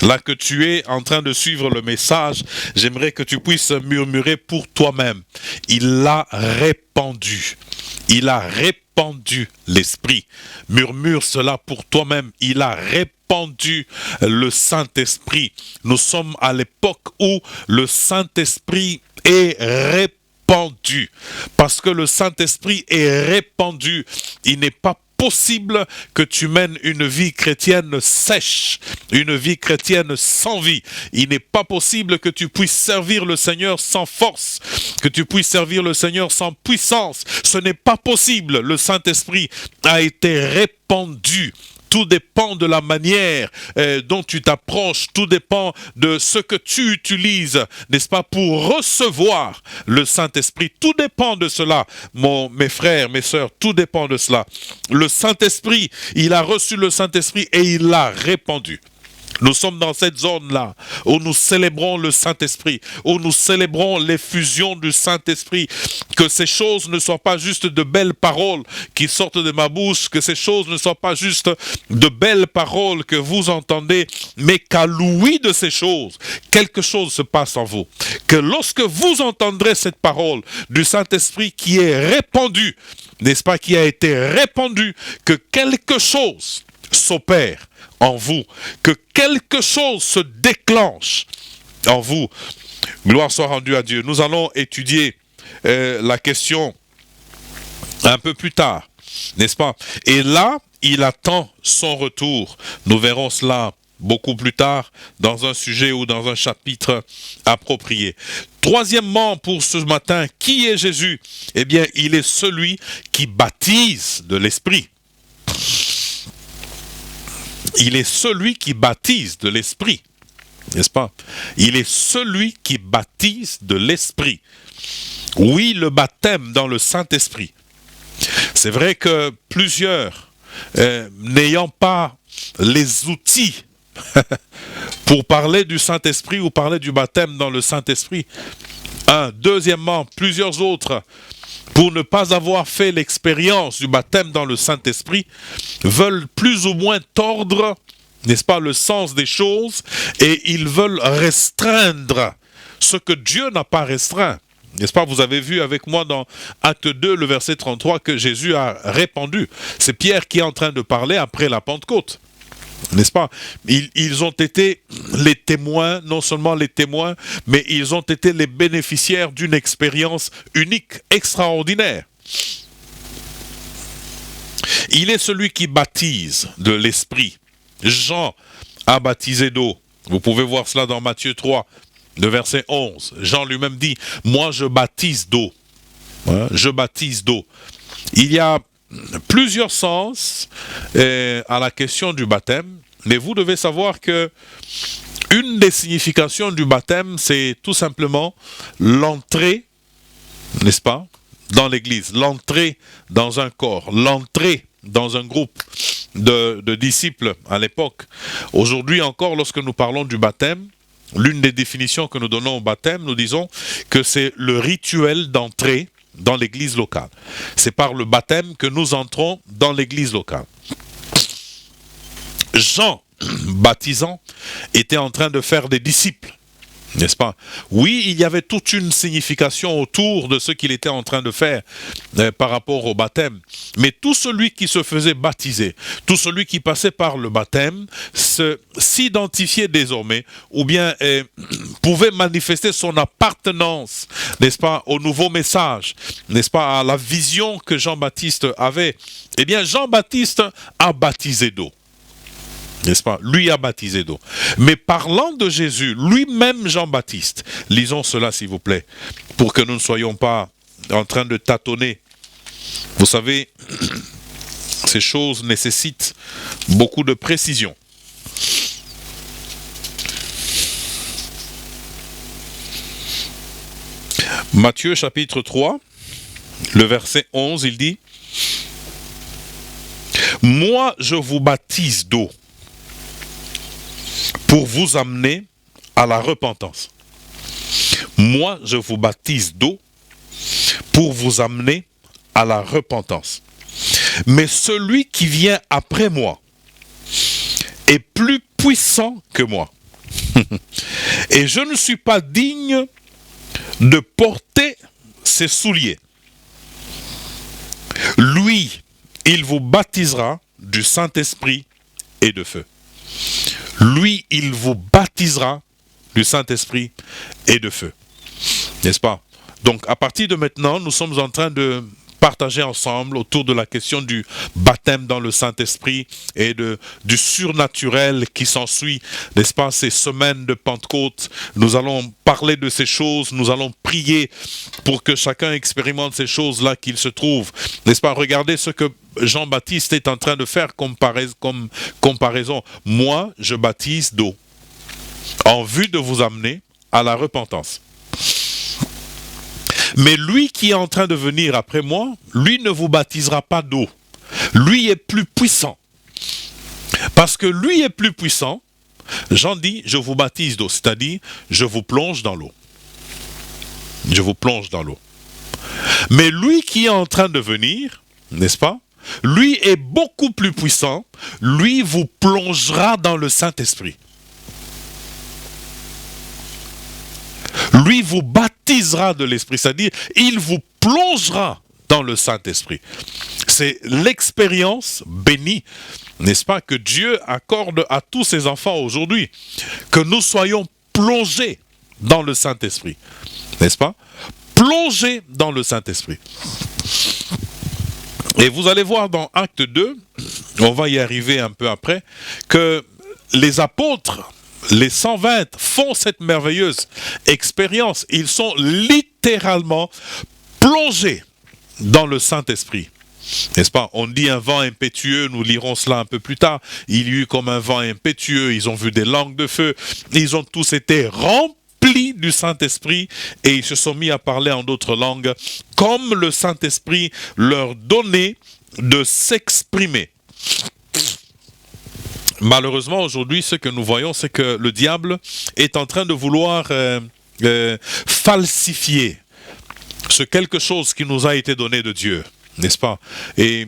Là que tu es en train de suivre le message, j'aimerais que tu puisses murmurer pour toi-même. Il l'a répandu. Il a répandu l'Esprit. Murmure cela pour toi-même. Il a répandu le Saint-Esprit. Nous sommes à l'époque où le Saint-Esprit est répandu. Parce que le Saint-Esprit est répandu. Il n'est pas possible que tu mènes une vie chrétienne sèche, une vie chrétienne sans vie. Il n'est pas possible que tu puisses servir le Seigneur sans force, que tu puisses servir le Seigneur sans puissance. Ce n'est pas possible. Le Saint-Esprit a été répandu tout dépend de la manière dont tu t'approches, tout dépend de ce que tu utilises, n'est-ce pas, pour recevoir le Saint-Esprit. Tout dépend de cela, mes frères, mes sœurs, tout dépend de cela. Le Saint-Esprit, il a reçu le Saint-Esprit et il l'a répandu. Nous sommes dans cette zone-là où nous célébrons le Saint-Esprit, où nous célébrons l'effusion du Saint-Esprit. Que ces choses ne soient pas juste de belles paroles qui sortent de ma bouche, que ces choses ne soient pas juste de belles paroles que vous entendez, mais qu'à l'ouïe de ces choses, quelque chose se passe en vous. Que lorsque vous entendrez cette parole du Saint-Esprit qui est répandue, n'est-ce pas, qui a été répandue, que quelque chose s'opère en vous, que quelque chose se déclenche en vous. Gloire soit rendue à Dieu. Nous allons étudier la question un peu plus tard, n'est-ce pas? Et là, il attend son retour. Nous verrons cela beaucoup plus tard dans un sujet ou dans un chapitre approprié. Troisièmement, pour ce matin, qui est Jésus? Eh bien, il est celui qui baptise de l'Esprit. Il est celui qui baptise de l'Esprit, n'est-ce pas? Il est celui qui baptise de l'Esprit. Oui, le baptême dans le Saint-Esprit. C'est vrai que plusieurs, n'ayant pas les outils pour parler du Saint-Esprit ou parler du baptême dans le Saint-Esprit, deuxièmement, plusieurs autres, pour ne pas avoir fait l'expérience du baptême dans le Saint-Esprit, veulent plus ou moins tordre, n'est-ce pas, le sens des choses, et ils veulent restreindre ce que Dieu n'a pas restreint. N'est-ce pas, vous avez vu avec moi dans Acte 2, le verset 33, que Jésus a répandu. C'est Pierre qui est en train de parler après la Pentecôte. N'est-ce pas? Ils ont été les témoins, non seulement les témoins, mais ils ont été les bénéficiaires d'une expérience unique, extraordinaire. Il est celui qui baptise de l'Esprit. Jean a baptisé d'eau. Vous pouvez voir cela dans Matthieu 3, le verset 11. Jean lui-même dit, « Moi je baptise d'eau. » Je baptise d'eau. Il y a plusieurs sens à la question du baptême, mais vous devez savoir que une des significations du baptême, c'est tout simplement l'entrée, n'est-ce pas, dans l'église, l'entrée dans un corps, l'entrée dans un groupe de disciples à l'époque. Aujourd'hui encore, lorsque nous parlons du baptême, l'une des définitions que nous donnons au baptême, nous disons que c'est le rituel d'entrée dans l'église locale. C'est par le baptême que nous entrons dans l'église locale. Jean, baptisant, était en train de faire des disciples, n'est-ce pas? Oui, il y avait toute une signification autour de ce qu'il était en train de faire par rapport au baptême. Mais tout celui qui se faisait baptiser, tout celui qui passait par le baptême, s'identifiait désormais, ou bien pouvait manifester son appartenance, n'est-ce pas, au nouveau message, n'est-ce pas, à la vision que Jean-Baptiste avait. Eh bien, Jean-Baptiste a baptisé d'eau. N'est-ce pas? Lui a baptisé d'eau. Mais parlant de Jésus, lui-même Jean-Baptiste, lisons cela s'il vous plaît, pour que nous ne soyons pas en train de tâtonner. Vous savez, ces choses nécessitent beaucoup de précision. Matthieu chapitre 3, le verset 11, il dit, « Moi je vous baptise d'eau, pour vous amener à la repentance. Moi, je vous baptise d'eau pour vous amener à la repentance. Mais celui qui vient après moi est plus puissant que moi. Et je ne suis pas digne de porter ses souliers. Lui, il vous baptisera du Saint-Esprit et de feu. » Lui, il vous baptisera du Saint-Esprit et de feu. N'est-ce pas? Donc, à partir de maintenant, nous sommes en train de partager ensemble autour de la question du baptême dans le Saint-Esprit et du surnaturel qui s'ensuit, n'est-ce pas, ces semaines de Pentecôte. Nous allons parler de ces choses, nous allons prier pour que chacun expérimente ces choses-là qu'il se trouve, n'est-ce pas. Regardez ce que Jean-Baptiste est en train de faire comme comparaison. Moi, je baptise d'eau en vue de vous amener à la repentance. Mais lui qui est en train de venir après moi, lui ne vous baptisera pas d'eau. Lui est plus puissant. Parce que lui est plus puissant, Jean dit, je vous baptise d'eau, c'est-à-dire, je vous plonge dans l'eau. Je vous plonge dans l'eau. Mais lui qui est en train de venir, n'est-ce pas? Lui est beaucoup plus puissant. Lui vous plongera dans le Saint-Esprit. Lui vous baptisera de l'Esprit, c'est-à-dire il vous plongera dans le Saint-Esprit. C'est l'expérience bénie, n'est-ce pas, que Dieu accorde à tous ses enfants aujourd'hui, que nous soyons plongés dans le Saint-Esprit, n'est-ce pas? Plongés dans le Saint-Esprit. Et vous allez voir dans Acte 2, on va y arriver un peu après, que les apôtres, les 120 font cette merveilleuse expérience. Ils sont littéralement plongés dans le Saint-Esprit. N'est-ce pas? On dit un vent impétueux, nous lirons cela un peu plus tard. Il y eut comme un vent impétueux, ils ont vu des langues de feu, ils ont tous été remplis du Saint-Esprit et ils se sont mis à parler en d'autres langues, comme le Saint-Esprit leur donnait de s'exprimer. Malheureusement, aujourd'hui, ce que nous voyons, c'est que le diable est en train de vouloir falsifier ce quelque chose qui nous a été donné de Dieu, n'est-ce pas? Et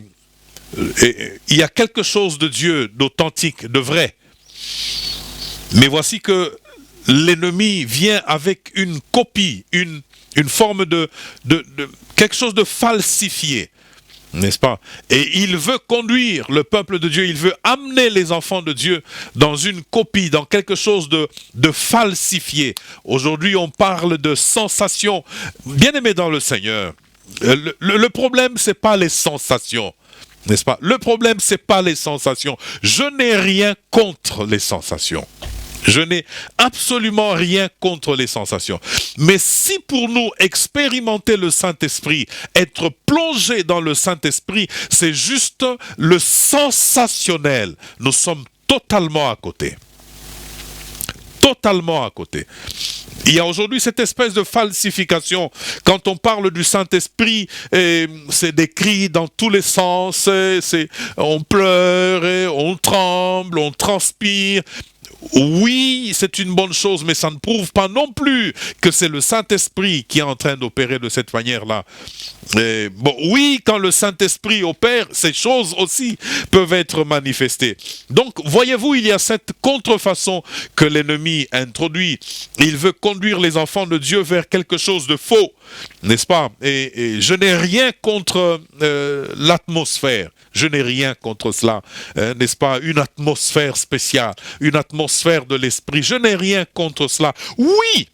il y a quelque chose de Dieu, d'authentique, de vrai. Mais voici que l'ennemi vient avec une copie, une forme de quelque chose de falsifié. N'est-ce pas? Et il veut conduire le peuple de Dieu, il veut amener les enfants de Dieu dans une copie, dans quelque chose de falsifié. Aujourd'hui, on parle de sensations. Bien-aimés dans le Seigneur, le problème, c'est pas les sensations, n'est-ce pas? Le problème, c'est pas les sensations. Je n'ai rien contre les sensations. Je n'ai absolument rien contre les sensations. Mais si pour nous expérimenter le Saint-Esprit, être plongé dans le Saint-Esprit, c'est juste le sensationnel, nous sommes totalement à côté. Totalement à côté. Il y a aujourd'hui cette espèce de falsification. Quand on parle du Saint-Esprit, c'est des cris dans tous les sens, on pleure, on tremble, on transpire. Oui, c'est une bonne chose, mais ça ne prouve pas non plus que c'est le Saint-Esprit qui est en train d'opérer de cette manière-là. Oui, quand le Saint-Esprit opère, ces choses aussi peuvent être manifestées. Donc, voyez-vous, il y a cette contrefaçon que l'ennemi introduit. Il veut conduire les enfants de Dieu vers quelque chose de faux, n'est-ce pas? Et je n'ai rien contre l'atmosphère. Je n'ai rien contre cela, n'est-ce pas? Une atmosphère spéciale, une atmosphère de l'esprit. Je n'ai rien contre cela. Oui,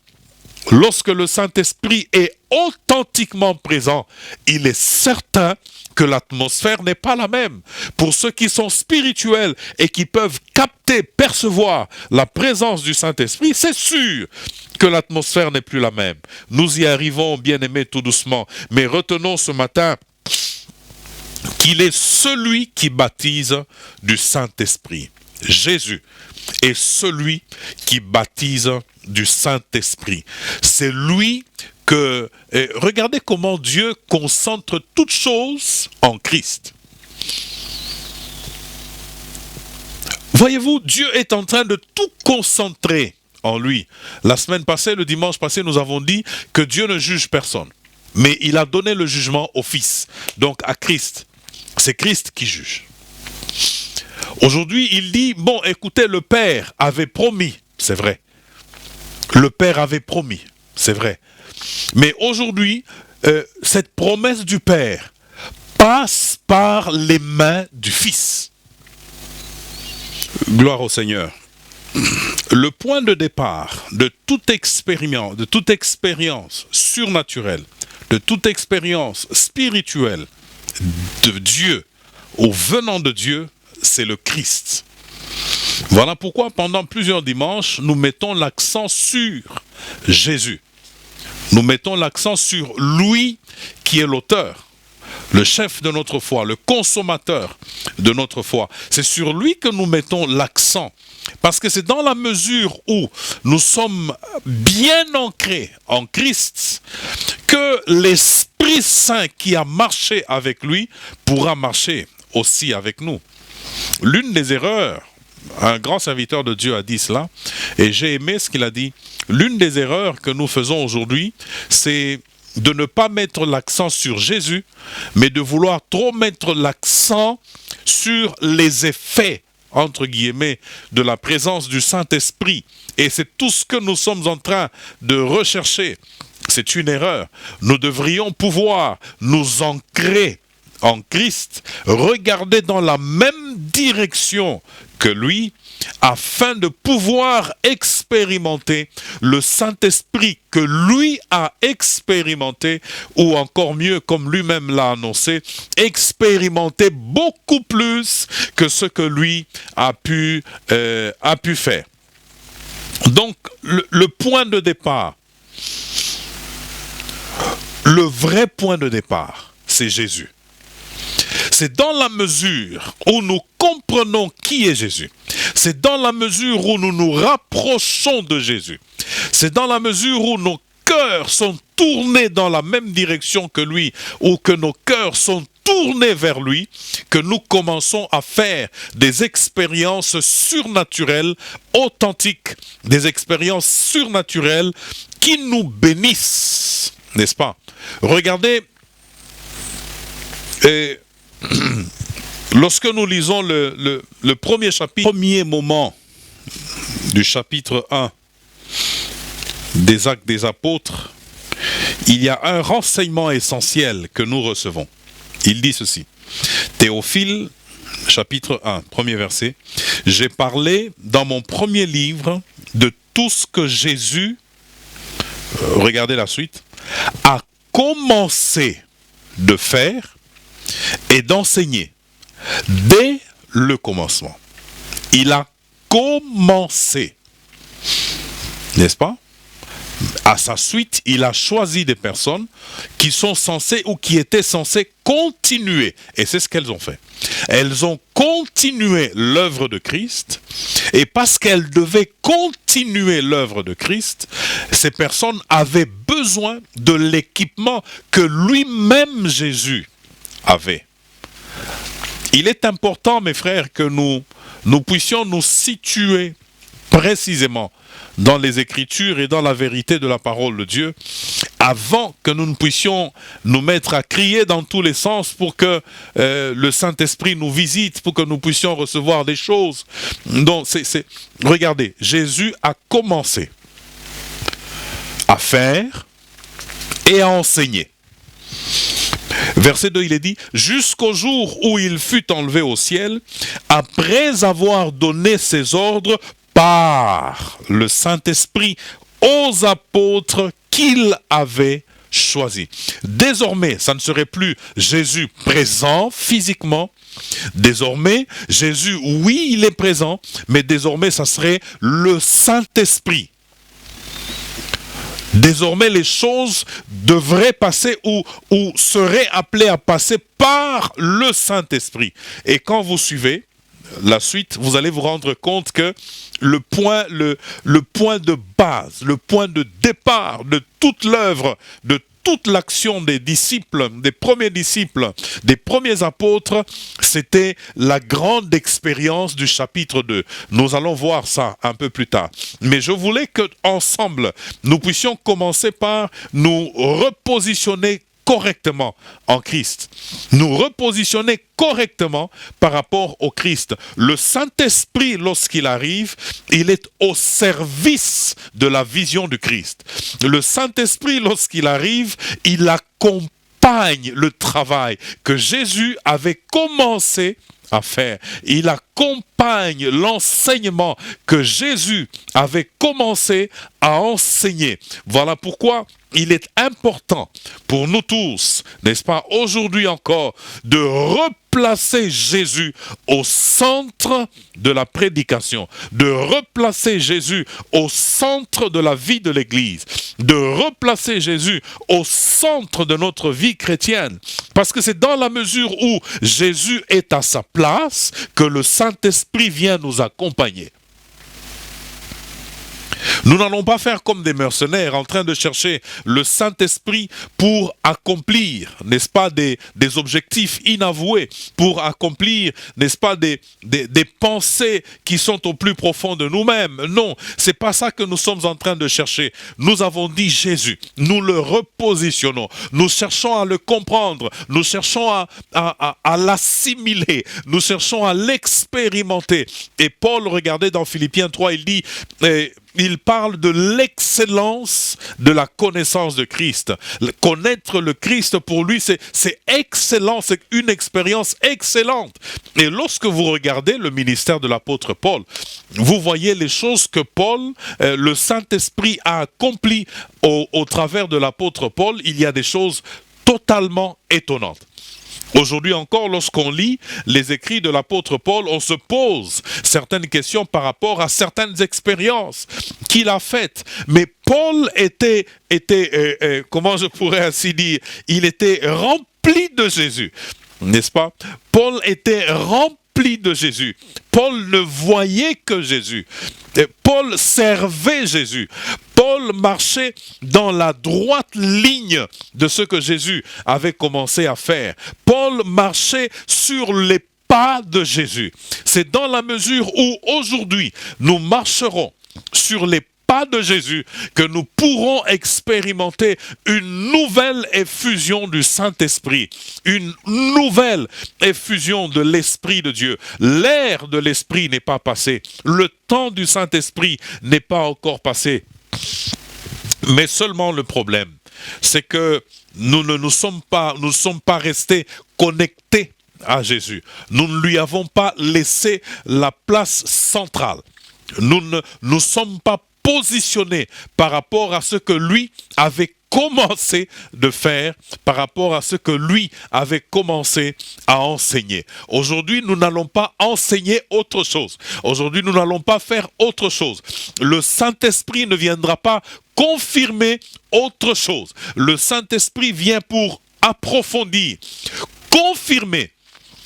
lorsque le Saint-Esprit est authentiquement présent, il est certain que l'atmosphère n'est pas la même. Pour ceux qui sont spirituels et qui peuvent capter, percevoir la présence du Saint-Esprit, c'est sûr que l'atmosphère n'est plus la même. Nous y arrivons, bien-aimés, tout doucement. Mais retenons ce matin qu'il est celui qui baptise du Saint-Esprit. Jésus est celui qui baptise du Saint-Esprit. C'est lui que... regardez comment Dieu concentre toutes choses en Christ. Voyez-vous, Dieu est en train de tout concentrer en lui. La semaine passée, le dimanche passé, nous avons dit que Dieu ne juge personne. Mais il a donné le jugement au Fils, donc à Christ. C'est Christ qui juge. Aujourd'hui, il dit, bon, écoutez, le Père avait promis, c'est vrai. Le Père avait promis, c'est vrai. Mais aujourd'hui, cette promesse du Père passe par les mains du Fils. Gloire au Seigneur. Le point de départ de toute expérience surnaturelle, de toute expérience spirituelle de Dieu ou venant de Dieu, c'est le Christ. Voilà pourquoi pendant plusieurs dimanches, nous mettons l'accent sur Jésus. Nous mettons l'accent sur lui qui est l'auteur, le chef de notre foi, le consommateur de notre foi. C'est sur lui que nous mettons l'accent. Parce que c'est dans la mesure où nous sommes bien ancrés en Christ que l'Esprit Saint qui a marché avec lui pourra marcher aussi avec nous. L'une des erreurs, un grand serviteur de Dieu a dit cela, et j'ai aimé ce qu'il a dit. L'une des erreurs que nous faisons aujourd'hui, c'est de ne pas mettre l'accent sur Jésus, mais de vouloir trop mettre l'accent sur les effets, entre guillemets, de la présence du Saint-Esprit. Et c'est tout ce que nous sommes en train de rechercher. C'est une erreur. Nous devrions pouvoir nous ancrer en Christ, regarder dans la même direction que lui, afin de pouvoir expérimenter le Saint-Esprit que lui a expérimenté, ou encore mieux, comme lui-même l'a annoncé, expérimenter beaucoup plus que ce que lui a pu faire. Donc, le point de départ, le vrai point de départ, c'est Jésus. C'est dans la mesure où nous comprenons qui est Jésus. C'est dans la mesure où nous nous rapprochons de Jésus. C'est dans la mesure où nos cœurs sont tournés dans la même direction que lui, ou que nos cœurs sont tournés vers lui, que nous commençons à faire des expériences surnaturelles, authentiques, des expériences surnaturelles qui nous bénissent, n'est-ce pas? Regardez, lorsque nous lisons le premier chapitre, premier moment du chapitre 1 des Actes des Apôtres, il y a un renseignement essentiel que nous recevons. Il dit ceci: Théophile, chapitre 1, premier verset, « J'ai parlé dans mon premier livre de tout ce que Jésus, regardez la suite, a commencé de faire et d'enseigner dès le commencement. » Il a commencé, n'est-ce pas? À sa suite, il a choisi des personnes qui sont censées ou qui étaient censées continuer. Et c'est ce qu'elles ont fait. Elles ont continué l'œuvre de Christ. Et parce qu'elles devaient continuer l'œuvre de Christ, ces personnes avaient besoin de l'équipement que lui-même Jésus avait. Il est important, mes frères, que nous puissions nous situer précisément dans les Écritures et dans la vérité de la parole de Dieu, avant que nous ne puissions nous mettre à crier dans tous les sens pour que le Saint-Esprit nous visite, pour que nous puissions recevoir des choses. Donc, regardez, Jésus a commencé à faire et à enseigner. Verset 2, il est dit, « Jusqu'au jour où il fut enlevé au ciel, après avoir donné ses ordres par le Saint-Esprit aux apôtres qu'il avait choisis. » Désormais, ça ne serait plus Jésus présent physiquement. Désormais, Jésus, oui, il est présent, mais désormais, ça serait le Saint-Esprit. Désormais, les choses devraient passer ou seraient appelées à passer par le Saint-Esprit. Et quand vous suivez la suite, vous allez vous rendre compte que le point de base, le point de départ de toute l'œuvre, de toute l'action des disciples, des premiers apôtres, c'était la grande expérience du chapitre 2. Nous allons voir ça un peu plus tard. Mais je voulais qu'ensemble, nous puissions commencer par nous repositionner correctement en Christ. Nous repositionner correctement par rapport au Christ. Le Saint-Esprit, lorsqu'il arrive, il est au service de la vision du Christ. Le Saint-Esprit, lorsqu'il arrive, il accompagne le travail que Jésus avait commencé à faire. Il accompagne l'enseignement que Jésus avait commencé à enseigner. Voilà pourquoi il est important pour nous tous, n'est-ce pas, aujourd'hui encore, de replacer Jésus au centre de la prédication, de replacer Jésus au centre de la vie de l'Église, de replacer Jésus au centre de notre vie chrétienne. Parce que c'est dans la mesure où Jésus est à sa place que le Saint-Esprit vient nous accompagner. Nous n'allons pas faire comme des mercenaires en train de chercher le Saint-Esprit pour accomplir, n'est-ce pas, des objectifs inavoués, pour accomplir, n'est-ce pas, des pensées qui sont au plus profond de nous-mêmes. Non, c'est pas ça que nous sommes en train de chercher. Nous avons dit Jésus, nous le repositionnons, nous cherchons à le comprendre, nous cherchons à l'assimiler, nous cherchons à l'expérimenter. Et Paul, regardez dans Philippiens 3, il dit... il parle de l'excellence de la connaissance de Christ. Connaître le Christ, pour lui, c'est excellent, c'est une expérience excellente. Et lorsque vous regardez le ministère de l'apôtre Paul, vous voyez les choses que Paul, le Saint-Esprit a accomplies au travers de l'apôtre Paul. Il y a des choses totalement étonnantes. Aujourd'hui encore, lorsqu'on lit les écrits de l'apôtre Paul, on se pose certaines questions par rapport à certaines expériences qu'il a faites. Mais Paul était comment je pourrais ainsi dire, il était rempli de Jésus, n'est-ce pas? Paul était rempli de Jésus. Paul ne voyait que Jésus. Paul servait Jésus. Paul marchait dans la droite ligne de ce que Jésus avait commencé à faire. Paul marchait sur les pas de Jésus. C'est dans la mesure où aujourd'hui nous marcherons sur les pas de Jésus que nous pourrons expérimenter une nouvelle effusion du Saint-Esprit, une nouvelle effusion de l'Esprit de Dieu. L'ère de l'Esprit n'est pas passée, le temps du Saint-Esprit n'est pas encore passé. Mais seulement le problème, c'est que nous ne sommes pas restés connectés à Jésus. Nous ne lui avons pas laissé la place centrale. Nous ne sommes pas positionnés par rapport à ce que lui avait commencé de faire, par rapport à ce que lui avait commencé à enseigner. Aujourd'hui, nous n'allons pas enseigner autre chose. Aujourd'hui, nous n'allons pas faire autre chose. Le Saint-Esprit ne viendra pas confirmer autre chose. Le Saint-Esprit vient pour approfondir, confirmer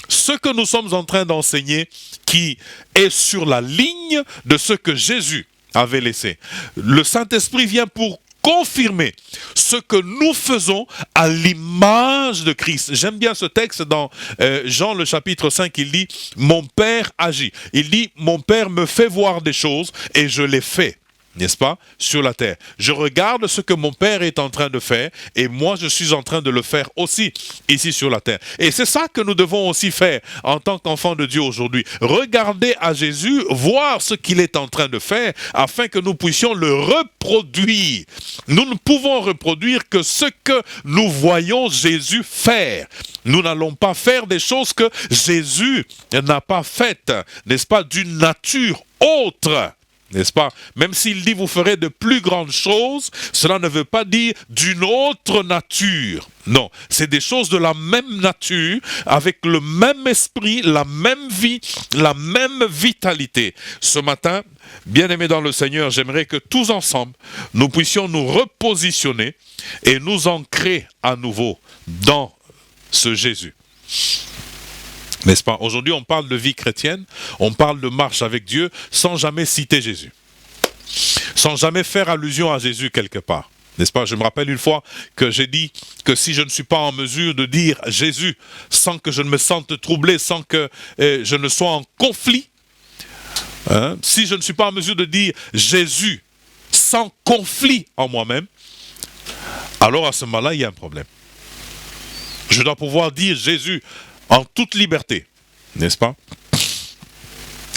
ce que nous sommes en train d'enseigner, qui est sur la ligne de ce que Jésus avait laissé. Le Saint-Esprit vient pour confirmer ce que nous faisons à l'image de Christ. J'aime bien ce texte dans Jean le chapitre 5, il dit « Mon Père agit ». Il dit « Mon Père me fait voir des choses et je les fais ». N'est-ce pas, sur la terre. Je regarde ce que mon Père est en train de faire et moi je suis en train de le faire aussi ici sur la terre. Et c'est ça que nous devons aussi faire en tant qu'enfants de Dieu aujourd'hui. Regarder à Jésus, voir ce qu'il est en train de faire afin que nous puissions le reproduire. Nous ne pouvons reproduire que ce que nous voyons Jésus faire. Nous n'allons pas faire des choses que Jésus n'a pas faites, n'est-ce pas, d'une nature autre. N'est-ce pas? Même s'il dit vous ferez de plus grandes choses, cela ne veut pas dire d'une autre nature. Non, c'est des choses de la même nature, avec le même esprit, la même vie, la même vitalité. Ce matin, bien-aimés dans le Seigneur, j'aimerais que tous ensemble, nous puissions nous repositionner et nous ancrer à nouveau dans ce Jésus. N'est-ce pas? Aujourd'hui, on parle de vie chrétienne, on parle de marche avec Dieu sans jamais citer Jésus. Sans jamais faire allusion à Jésus quelque part. N'est-ce pas? Je me rappelle une fois que j'ai dit que si je ne suis pas en mesure de dire Jésus sans que je ne me sente troublé, sans que je ne sois en conflit, si je ne suis pas en mesure de dire Jésus sans conflit en moi-même, alors à ce moment-là, il y a un problème. Je dois pouvoir dire Jésus en toute liberté, n'est-ce pas?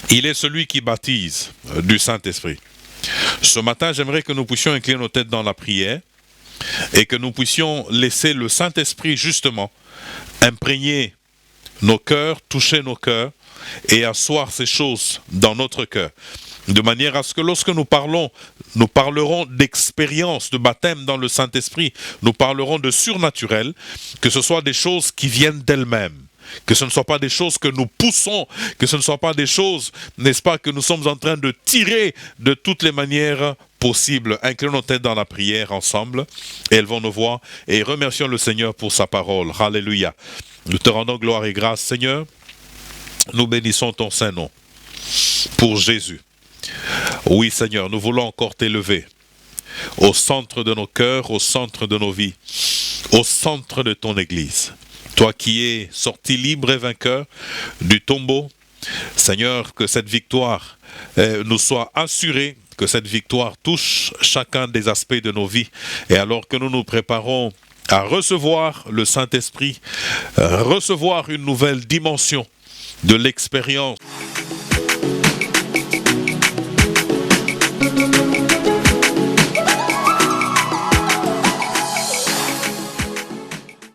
Il est celui qui baptise du Saint-Esprit. Ce matin, j'aimerais que nous puissions incliner nos têtes dans la prière et que nous puissions laisser le Saint-Esprit justement imprégner nos cœurs, toucher nos cœurs et asseoir ces choses dans notre cœur. de manière à ce que lorsque nous parlerons d'expérience de baptême dans le Saint-Esprit, nous parlerons de surnaturel, que ce soit des choses qui viennent d'elles-mêmes. Que ce ne soit pas des choses que nous poussons, que ce ne soit pas des choses, n'est-ce pas, que nous sommes en train de tirer de toutes les manières possibles. Inclinons nos têtes dans la prière ensemble, et élevons nos voix, et remercions le Seigneur pour sa parole. Alléluia. Nous te rendons gloire et grâce, Seigneur. Nous bénissons ton saint nom pour Jésus. Oui, Seigneur, nous voulons encore t'élever au centre de nos cœurs, au centre de nos vies, au centre de ton Église. Toi qui es sorti libre et vainqueur du tombeau, Seigneur, que cette victoire nous soit assurée, que cette victoire touche chacun des aspects de nos vies. Et alors que nous nous préparons à recevoir le Saint-Esprit, recevoir une nouvelle dimension de l'expérience.